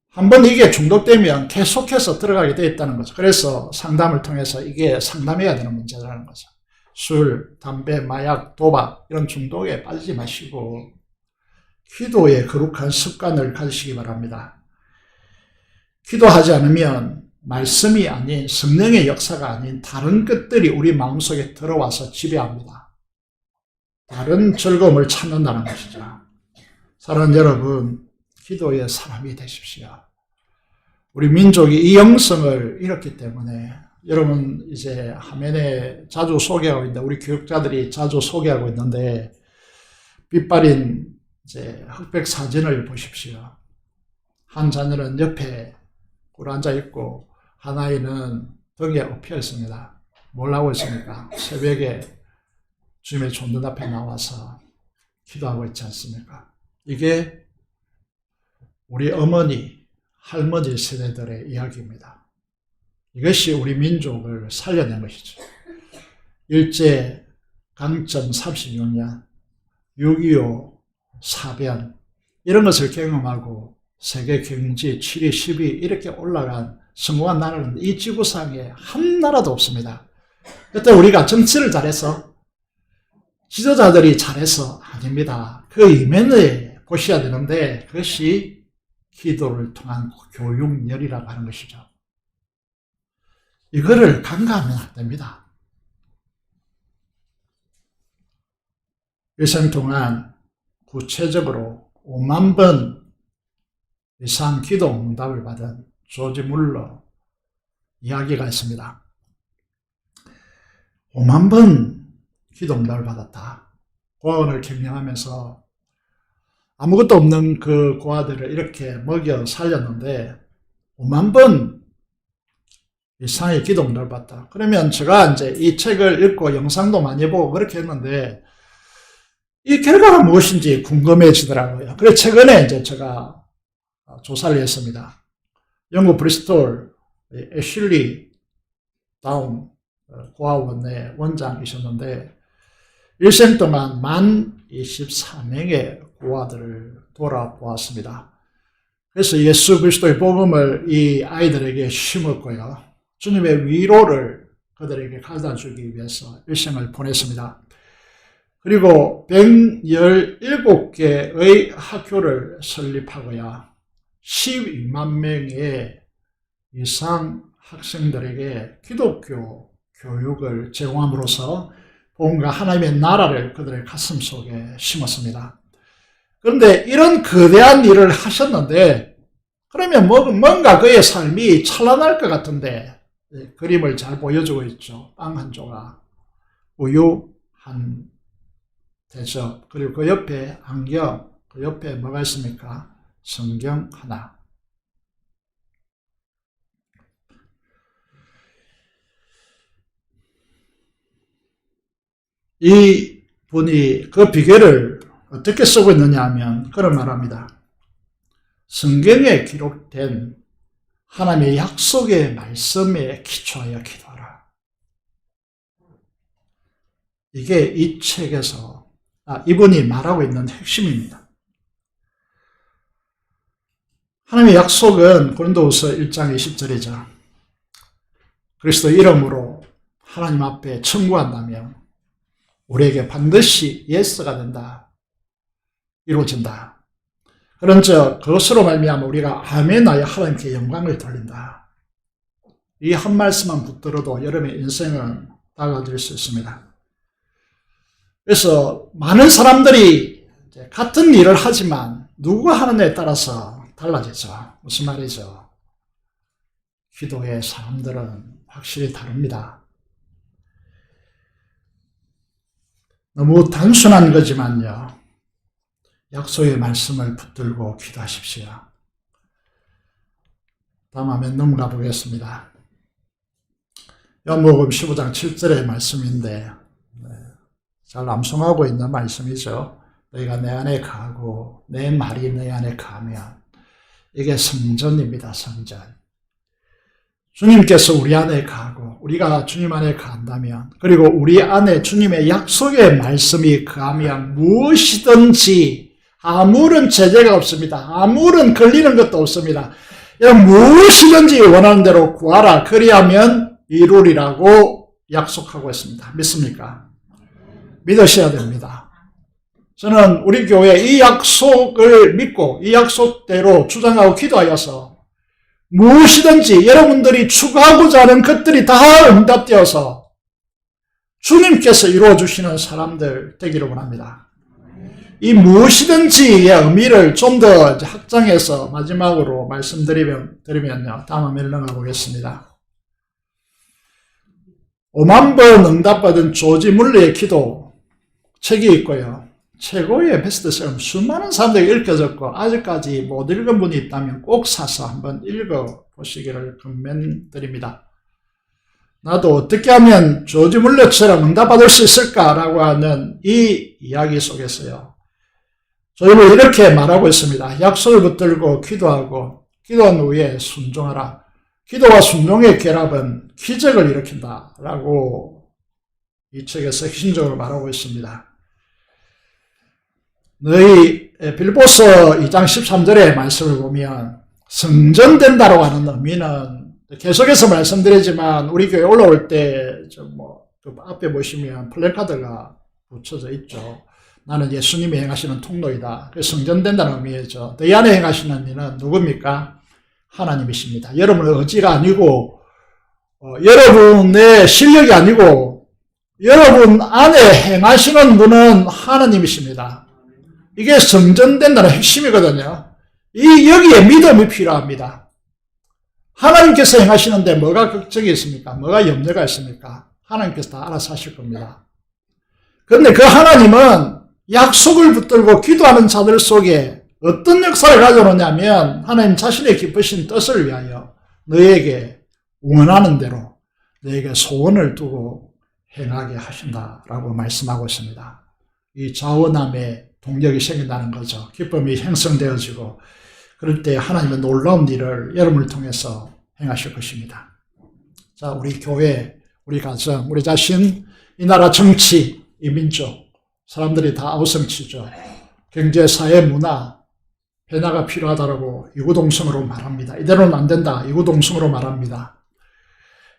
한번 이게 중독되면 계속해서 들어가게 되어 있다는 거죠. 그래서 상담을 통해서 이게 상담해야 되는 문제라는 거죠. 술, 담배, 마약, 도박 이런 중독에 빠지지 마시고 기도의 거룩한 습관을 가지시기 바랍니다. 기도하지 않으면 말씀이 아닌 성령의 역사가 아닌 다른 것들이 우리 마음속에 들어와서 지배합니다. 다른 즐거움을 찾는다는 것이죠. 사랑하는 여러분, 기도의 사람이 되십시오. 우리 민족이 이 영성을 잃었기 때문에 여러분 이제 화면에 자주 소개하고 있는데 우리 교육자들이 자주 소개하고 있는데 빛바린 이제 흑백 사진을 보십시오. 한 자녀는 옆에 꿇어앉아 있고 한 아이는 등에 엎여 있습니다. 뭘 하고 있습니까? 새벽에 주님의 존전 앞에 나와서 기도하고 있지 않습니까? 이게 우리 어머니, 할머니 세대들의 이야기입니다. 이것이 우리 민족을 살려낸 것이죠. 일제 강점 36년, 6.25 사변 이런 것을 경험하고 세계 경제 7위, 10위 이렇게 올라간 성공한 나라는 이 지구상에 한 나라도 없습니다. 그때 우리가 정치를 잘해서 지도자들이 잘해서 아닙니다. 그 이면에 보셔야 되는데 그것이 기도를 통한 교육열이라고 하는 것이죠. 이거를 간과하면 안 됩니다. 일생 동안 구체적으로 5만 번 이상 기도 응답을 받은 조지 물러 이야기가 있습니다. 5만 번 기도 응답을 받았다. 고아원을 경영하면서 아무것도 없는 그 고아들을 이렇게 먹여 살렸는데 5만 번 이상의 기도 응답을 받았다. 그러면 제가 이제 이 책을 읽고 영상도 많이 보고 그렇게 했는데 이 결과가 무엇인지 궁금해지더라고요. 그래서 최근에 이제 제가 조사를 했습니다. 영국 브리스톨 애슐리 다운 고아원의 원장이셨는데 일생 동안 만 24명의 고아들을 돌아보았습니다. 그래서 예수 그리스도의 복음을 이 아이들에게 심었고요. 주님의 위로를 그들에게 가져다 주기 위해서 일생을 보냈습니다. 그리고 117개의 학교를 설립하고요. 12만 명의 이상 학생들에게 기독교 교육을 제공함으로써 복음과 하나님의 나라를 그들의 가슴 속에 심었습니다. 그런데 이런 거대한 일을 하셨는데 그러면 뭔가 그의 삶이 찬란할 것 같은데 그림을 잘 보여주고 있죠. 빵 한 조각, 우유 한 대접, 그리고 그 옆에 안경, 그 옆에 뭐가 있습니까? 성경 하나. 이 분이 그 비결을 어떻게 쓰고 있느냐 하면 그런 말합니다. 성경에 기록된 하나님의 약속의 말씀에 기초하여 기도하라. 이게 이 책에서 이분이 말하고 있는 핵심입니다. 하나님의 약속은 고린도후서 1장 20절이죠. 그리스도 이름으로 하나님 앞에 청구한다면 우리에게 반드시 예스가 된다. 이루어진다. 그런즉 그것으로 말미암아 우리가 아멘하여 하나님께 영광을 돌린다. 이 한 말씀만 붙들어도 여러분의 인생은 달라질 수 있습니다. 그래서 많은 사람들이 같은 일을 하지만 누가 하느냐에 따라서 달라지죠. 무슨 말이죠? 기도의 사람들은 확실히 다릅니다. 너무 단순한 거지만요. 약속의 말씀을 붙들고 기도하십시오. 다음 화면 넘어가 보겠습니다. 요한복음 15장 7절의 말씀인데 잘 암송하고 있는 말씀이죠. 너희가 내 안에 가고 내 말이 내 안에 가면 이게 성전입니다. 성전. 주님께서 우리 안에 가고 우리가 주님 안에 간다면 그리고 우리 안에 주님의 약속의 말씀이 거하면 무엇이든지 아무런 제재가 없습니다. 아무런 걸리는 것도 없습니다. 무엇이든지 원하는 대로 구하라. 그리하면 이루리라고 약속하고 있습니다. 믿습니까? 믿으셔야 됩니다. 저는 우리 교회 이 약속을 믿고 이 약속대로 주장하고 기도하여서 무엇이든지 여러분들이 추구하고자 하는 것들이 다 응답되어서 주님께서 이루어주시는 사람들 되기를 원합니다. 이 무엇이든지의 의미를 좀 더 확장해서 마지막으로 말씀드리면요. 다음 화면을 넘어가 보겠습니다. 5만 번 응답받은 조지 물러의 기도 책이 있고요. 최고의 베스트셀러 수많은 사람들이 읽혀졌고 아직까지 못 읽은 분이 있다면 꼭 사서 한번 읽어보시기를 권면드립니다. 나도 어떻게 하면 조지 물러처럼 응답받을 수 있을까라고 하는 이 이야기 속에서요. 저희는 이렇게 말하고 있습니다. 약속을 붙들고 기도하고 기도한 후에 순종하라. 기도와 순종의 결합은 기적을 일으킨다라고 이 책에서 핵심적으로 말하고 있습니다. 너희 빌보서 2장 13절의 말씀을 보면 성전된다라고 하는 의미는 계속해서 말씀드리지만 우리 교회 올라올 때 그 앞에 보시면 플래카드가 붙여져 있죠. 나는 예수님이 행하시는 통로이다. 성전된다는 의미죠. 너희 안에 행하시는 이는 누굽니까? 하나님이십니다. 여러분의 의지가 아니고 여러분의 실력이 아니고 여러분 안에 행하시는 분은 하나님이십니다. 이게 성전된다는 핵심이거든요. 여기에 믿음이 필요합니다. 하나님께서 행하시는데 뭐가 걱정이 있습니까? 뭐가 염려가 있습니까? 하나님께서 다 알아서 하실 겁니다. 그런데 그 하나님은 약속을 붙들고 기도하는 자들 속에 어떤 역사를 가져오냐면 하나님 자신의 기쁘신 뜻을 위하여 너에게 원하는 대로 너에게 소원을 두고 행하게 하신다라고 말씀하고 있습니다. 이 자원함의 동력이 생긴다는 거죠. 기쁨이 형성되어지고 그럴 때 하나님의 놀라운 일을 여러분을 통해서 행하실 것입니다. 자, 우리 교회, 우리 가정, 우리 자신, 이 나라 정치, 이 민족, 사람들이 다 아우성치죠. 경제, 사회, 문화, 변화가 필요하다고 이구동성으로 말합니다. 이대로는 안 된다. 이구동성으로 말합니다.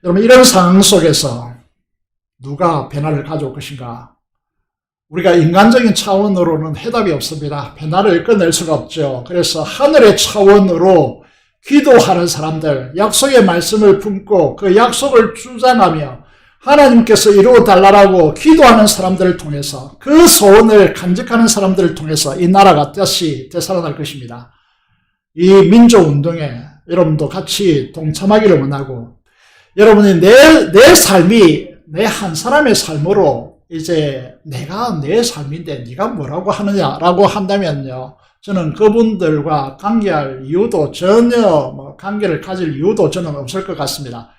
여러분, 이런 상황 속에서 누가 변화를 가져올 것인가? 우리가 인간적인 차원으로는 해답이 없습니다. 변화를 꺼낼 수가 없죠. 그래서 하늘의 차원으로 기도하는 사람들, 약속의 말씀을 품고 그 약속을 주장하며 하나님께서 이루어달라고 기도하는 사람들을 통해서 그 소원을 간직하는 사람들을 통해서 이 나라가 다시 되살아날 것입니다. 이 민족운동에 여러분도 같이 동참하기를 원하고, 여러분이 내 삶이 내 한 사람의 삶으로 이제 내가 내 삶인데 네가 뭐라고 하느냐라고 한다면요, 저는 그분들과 관계할 이유도 전혀 관계를 가질 이유도 저는 없을 것 같습니다.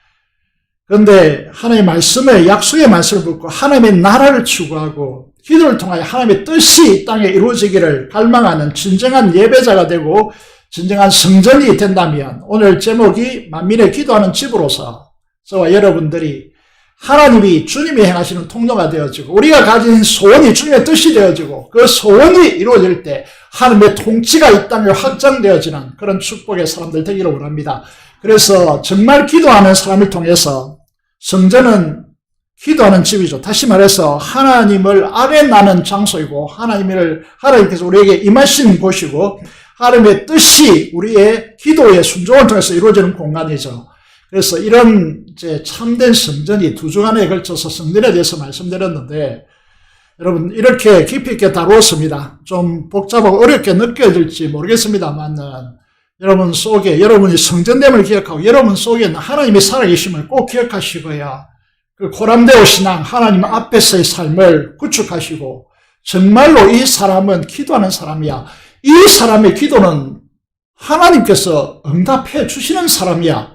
그런데 하나님의 말씀에, 약속의 말씀을 듣고 하나님의 나라를 추구하고 기도를 통하여 하나님의 뜻이 땅에 이루어지기를 갈망하는 진정한 예배자가 되고 진정한 성전이 된다면, 오늘 제목이 만민의 기도하는 집으로서 저와 여러분들이 하나님이 주님이 행하시는 통로가 되어지고 우리가 가진 소원이 주님의 뜻이 되어지고 그 소원이 이루어질 때 하나님의 통치가 이 땅에 확장되어지는 그런 축복의 사람들 되기를 원합니다. 그래서 정말 기도하는 사람을 통해서, 성전은 기도하는 집이죠. 다시 말해서 하나님을 아뢰나는 장소이고 하나님께서 우리에게 임하신 곳이고 하나님의 뜻이 우리의 기도의 순종을 통해서 이루어지는 공간이죠. 그래서 이런 이제 참된 성전이 두 주간에 걸쳐서 성전에 대해서 말씀드렸는데, 여러분 이렇게 깊이 있게 다루었습니다. 좀 복잡하고 어렵게 느껴질지 모르겠습니다만, 여러분 속에 여러분이 성전됨을 기억하고 여러분 속에 있는 하나님이 살아계심을 꼭 기억하시고요. 그 고람되오 신앙, 하나님 앞에서의 삶을 구축하시고, 정말로 이 사람은 기도하는 사람이야. 이 사람의 기도는 하나님께서 응답해 주시는 사람이야.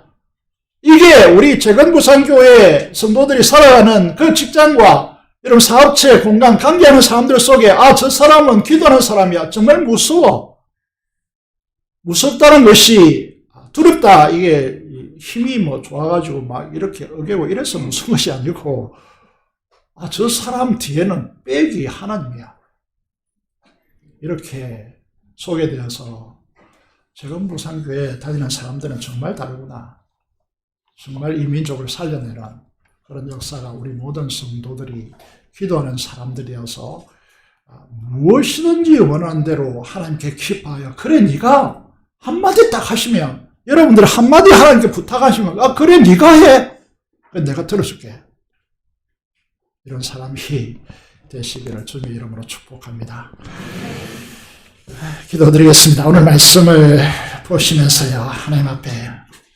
이게 우리 재건부산교회 성도들이 살아가는 그 직장과 여러분 사업체, 공간, 관계하는 사람들 속에, 아, 저 사람은 기도하는 사람이야. 정말 무서워. 무섭다는 것이 두렵다. 이게 힘이 좋아가지고 막 이렇게 어기고 이래서 무서운 것이 아니고, 아, 저 사람 뒤에는 백이 하나님이야. 이렇게 소개되어서 재건부산교회 다니는 사람들은 정말 다르구나. 정말 이 민족을 살려내는 그런 역사가 우리 모든 성도들이 기도하는 사람들이어서 무엇이든지 원하는 대로 하나님께 기뻐하여, 그래 네가 한마디 딱 하시면, 여러분들 한마디 하나님께 부탁하시면, 아 그래 네가 해, 그래 내가 들어줄게. 이런 사람이 되시기를 주님의 이름으로 축복합니다. 기도드리겠습니다. 오늘 말씀을 보시면서요, 하나님 앞에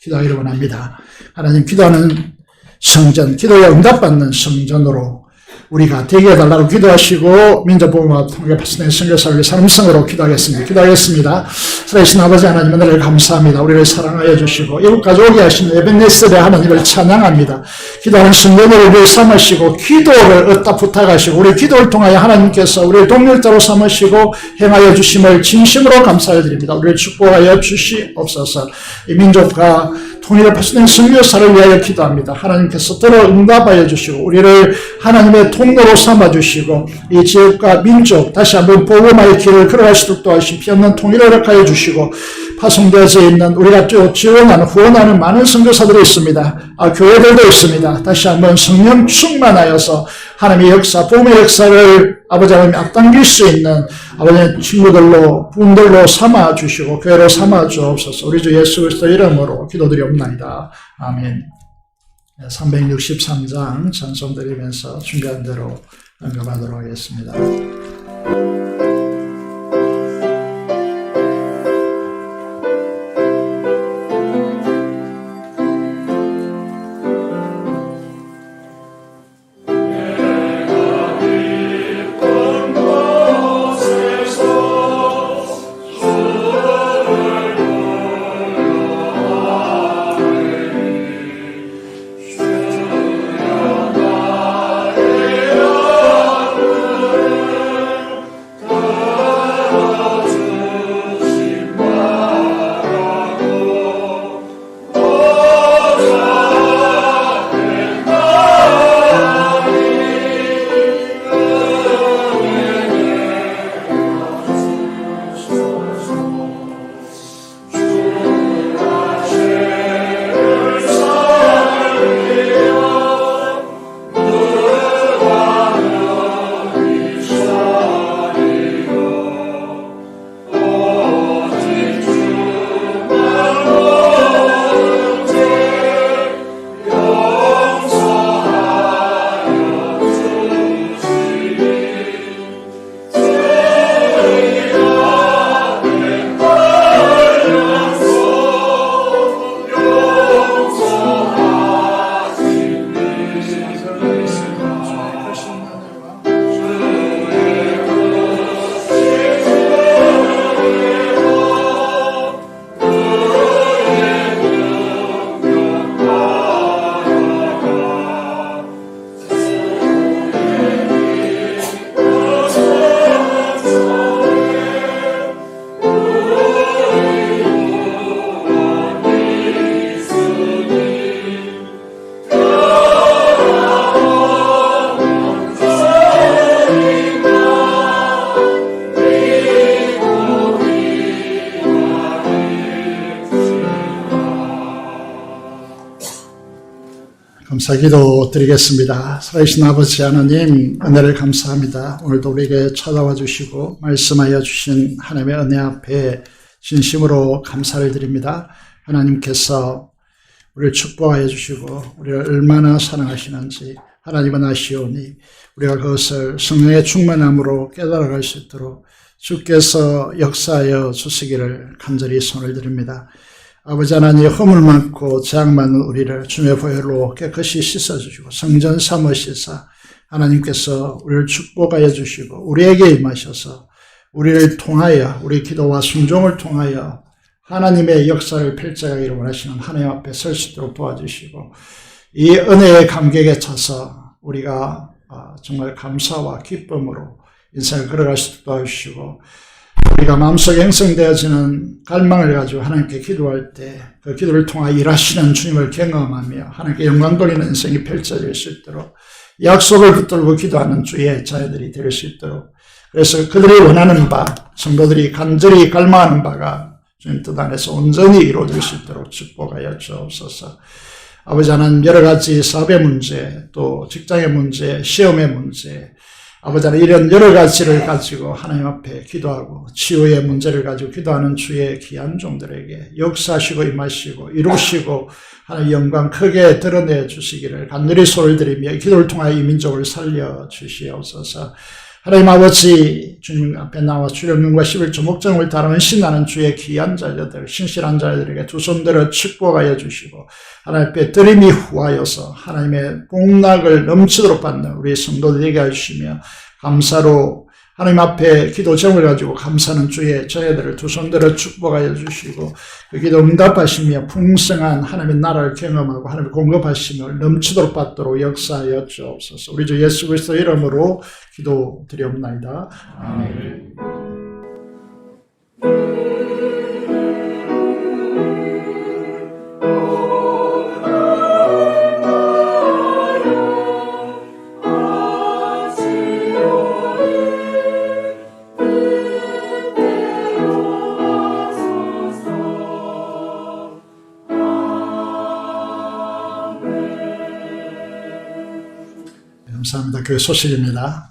기도하기를 원합니다. 하나님, 기도하는 성전, 기도에 응답받는 성전으로 우리가 되게 해달라고 기도하시고, 민족보험과 통일의 파수된 선교사를 사람성으로 기도하겠습니다. 살아계신 아버지 하나님, 은혜를 감사합니다. 우리를 사랑하여 주시고 이웃 가족이 하신 에벤네셀의 하나님을 찬양합니다. 기도하는 성전을 우리를 삼으시고 기도를 얻다 부탁하시고 우리 기도를 통하여 하나님께서 우리를 동력자로 삼으시고 행하여 주심을 진심으로 감사해 드립니다. 우리를 축복하여 주시옵소서. 이 민족과 통일을 파수된 선교사를 위하여 기도합니다. 하나님께서 들어 응답하여 주시고 우리를 하나님의 통로로 삼아주시고 이 지역과 민족 다시 한번 복음의 길을 걸어갈 수 있도록 도와주시고 피없는 통일을 허락하여 주시고, 파송되어져 있는 우리가 지원하는 후원하는 많은 선교사들이 있습니다. 교회들도 있습니다. 다시 한번 성령 충만하여서 하나님의 역사, 복음의 역사를 아버지 하나님 앞당길 수 있는 아버지의 친구들로, 부분들로 삼아주시고 교회로 삼아주옵소서. 우리 주 예수 그리스도 이름으로 기도드리옵나이다. 아멘. 363장 찬송 드리면서 준비한 대로 언급하도록 하겠습니다. 감사기도 드리겠습니다. 살아계신 아버지 하나님, 은혜를 감사합니다. 오늘도 우리에게 찾아와 주시고 말씀하여 주신 하나님의 은혜 앞에 진심으로 감사를 드립니다. 하나님께서 우리를 축복하여 주시고 우리를 얼마나 사랑하시는지 하나님은 아시오니 우리가 그것을 성령의 충만함으로 깨달아갈 수 있도록 주께서 역사하여 주시기를 간절히 손을 드립니다. 아버지 하나님, 허물 많고 죄악 많은 우리를 주의 보혈로 깨끗이 씻어주시고 성전 삼으시사 하나님께서 우리를 축복하여 주시고 우리에게 임하셔서 우리를 통하여 우리 기도와 순종을 통하여 하나님의 역사를 펼쳐가기를 원하시는 하나님 앞에 설 수 있도록 도와주시고 이 은혜의 감격에 차서 우리가 정말 감사와 기쁨으로 인생을 걸어갈 수 있도록 도와주시고 우리가 마음속에 형성되어지는 갈망을 가지고 하나님께 기도할 때 그 기도를 통하여 일하시는 주님을 경험하며 하나님께 영광 돌리는 인생이 펼쳐질 수 있도록 약속을 붙들고 기도하는 주의 자녀들이 될 수 있도록 그래서 그들이 원하는 바, 성도들이 간절히 갈망하는 바가 주님 뜻 안에서 온전히 이루어질 수 있도록 축복하여 주옵소서. 아버지 하나님, 여러 가지 사업의 문제, 또 직장의 문제, 시험의 문제, 아버지 하나님, 이런 여러 가지를 가지고 하나님 앞에 기도하고 치유의 문제를 가지고 기도하는 주의 귀한 종들에게 역사하시고 임하시고 이루시고 하나님 영광 크게 드러내 주시기를 간절히 소를 드리며 기도를 통하여 이 민족을 살려 주시옵소서. 하나님 아버지, 주님 앞에 나와 주령님과 11조 목장을 다루는 신나는 주의 귀한 자녀들, 신실한 자녀들에게 두 손 들어 축복하여 주시고 하나님 앞에 들임이 후하여서 하나님의 복락을 넘치도록 받는 우리 성도들에게 해주시며 감사로 하나님 앞에 기도 제목을 가지고 감사하는 주의 자녀들을 두 손 들어 축복하여 주시고 그 기도 응답하시며 풍성한 하나님의 나라를 경험하고 하나님의 공급하심을 넘치도록 받도록 역사하여 주옵소서. 우리 주 예수 그리스도 이름으로 기도드리옵나이다. 아멘. 감사합니다. 교회 소식입니다.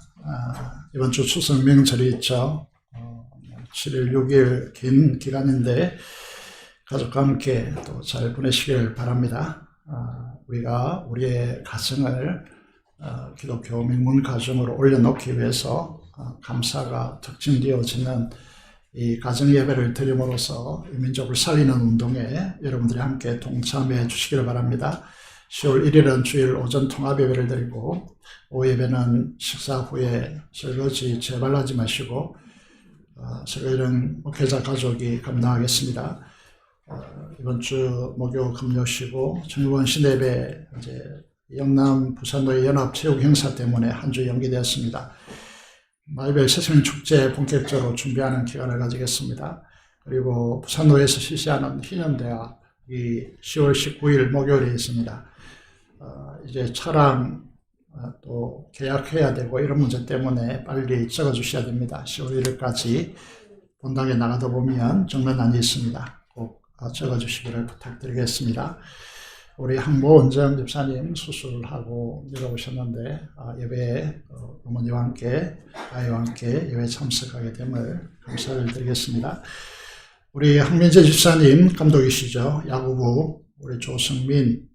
이번 주 추석 명절이 있죠. 7일, 6일 긴 기간인데 가족과 함께 또 잘 보내시길 바랍니다. 우리가 우리의 가정을 기독교 명문 가정으로 올려놓기 위해서 감사가 특징되어지는 이 가정 예배를 드림으로써 이 민족을 살리는 운동에 여러분들이 함께 동참해 주시기를 바랍니다. 10월 1일은 주일 오전 통합 예배를 드리고 오후 예배는 식사 후에 설거지 제발 하지 마시고 설거지는 목회자 가족이 감당하겠습니다. 이번 주 목요 금요 쉬고 정유원 신예배 이제 영남 부산도의 연합 체육 행사 때문에 한 주 연기되었습니다. 마이벨 새생명 축제 본격적으로 준비하는 기간을 가지겠습니다. 그리고 부산도에서 실시하는 희년대학이 10월 19일 목요일에 있습니다. 이제 차량 또 계약해야 되고 이런 문제 때문에 빨리 적어주셔야 됩니다. 10월 1일까지 본당에 나가다 보면 정면안이 있습니다. 꼭 적어주시기를 부탁드리겠습니다. 우리 항모원정 집사님 수술하고 내려오셨는데 예배에 어머니와 함께 아이와 함께 예배에 참석하게 됨을 감사를 드리겠습니다. 우리 항민재 집사님 감독이시죠. 야구부 우리 조성민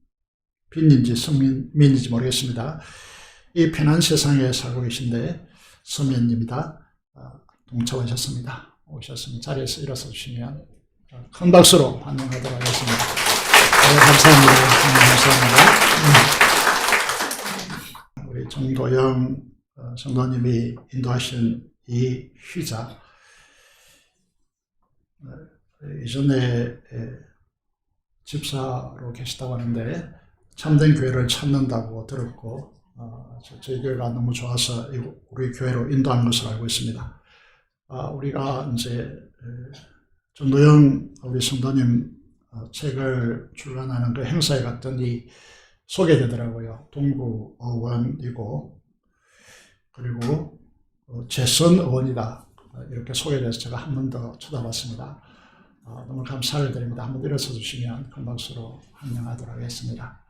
빈인지 성민인지 모르겠습니다. 이 편한 세상에 살고 계신데 서면입니다. 동참하셨습니다. 오셨으면 자리에서 일어서 주시면 큰 박수로 환영하도록 하겠습니다. 네, 감사합니다. 감사합니다. 우리 정도영 성도님이 인도하신 이 휘자 이전에 집사로 계시다고 하는데 참된 교회를 찾는다고 들었고 저희 교회가 너무 좋아서 우리 교회로 인도한 것으로 알고 있습니다. 우리가 이제 정도영 우리 성도님 책을 출간하는 그 행사에 갔더니 소개되더라고요. 동구 의원이고 그리고 재선 의원이다 이렇게 소개돼서 제가 한 번 더 쳐다봤습니다. 너무 감사를 드립니다. 한번 일어서 주시면 큰 박수로 환영하도록 하겠습니다.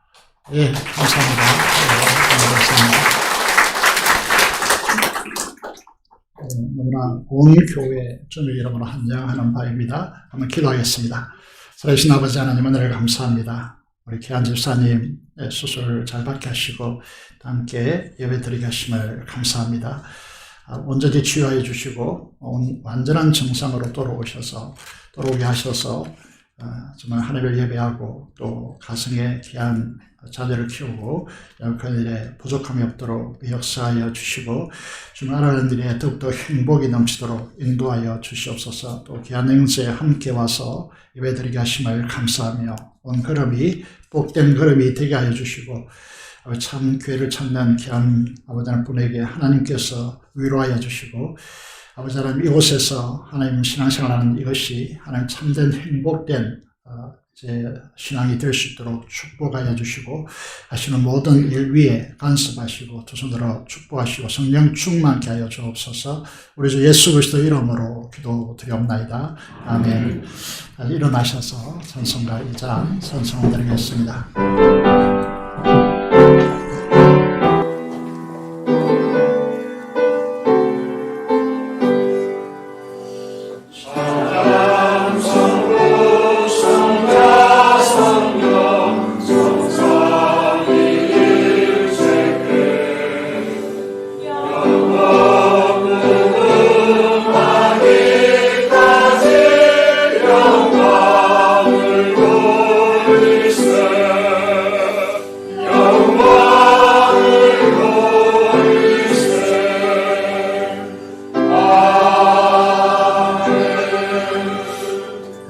예, 감사합니다. 너무나 온 교회 주님의 이름으로 환영하는 바입니다. 한번 기도하겠습니다. 살아계신 아버지 하나님 은혜를 감사합니다. 우리 기한 집사님 수술 잘 받게 하시고 함께 예배드리게 하심을 감사합니다. 온전히 치유하여 주시고 완전한 정상으로 돌아오게 하셔서 정말 하나님을 예배하고 또 가정에 귀한 자녀를 키우고 그 일에 부족함이 없도록 역사하여 주시고 주님 알아가는 일에 더욱더 행복이 넘치도록 인도하여 주시옵소서. 또 귀한 행세에 함께 와서 예배드리게 하심을 감사하며 온 걸음이 복된 걸음이 되게 하여 주시고 참 교회를 찾는 귀한 아버지 하나님 분에게 하나님께서 위로하여 주시고 아버지 하나님 이곳에서 하나님 신앙생활하는 이것이 하나님 참된 행복된 제 신앙이 될 수 있도록 축복하여 주시고 하시는 모든 일 위에 간섭하시고 두 손으로 축복하시고 성령 충만케 하여 주옵소서. 우리 주 예수 그리스도 이름으로 기도드리옵나이다. 아멘. 일어나셔서 찬송가 2장 찬송드리겠습니다.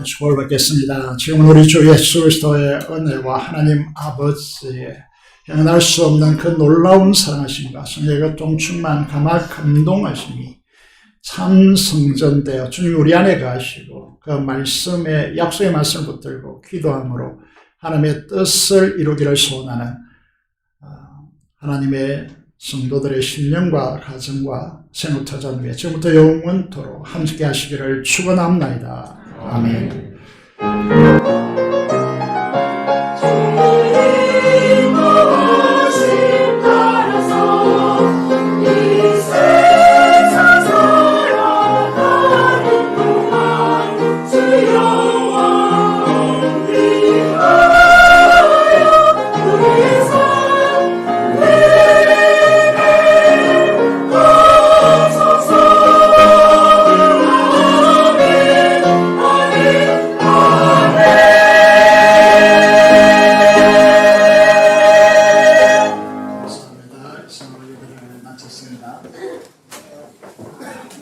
축복을 받겠습니다. 지금 우리 주 예수 그리스도의 은혜와 하나님 아버지의 형언할 수 없는 그 놀라운 사랑하심과 성령의 교통 충만 감동하심이 참 성전되어 주님 우리 안에 가시고 그 말씀의 약속의 말씀을 붙들고 기도함으로 하나님의 뜻을 이루기를 소원하는 하나님의 성도들의 신령과 가정과 생업터전 위에 지금부터 영원토록 함께 하시기를 축원합니다. 아멘.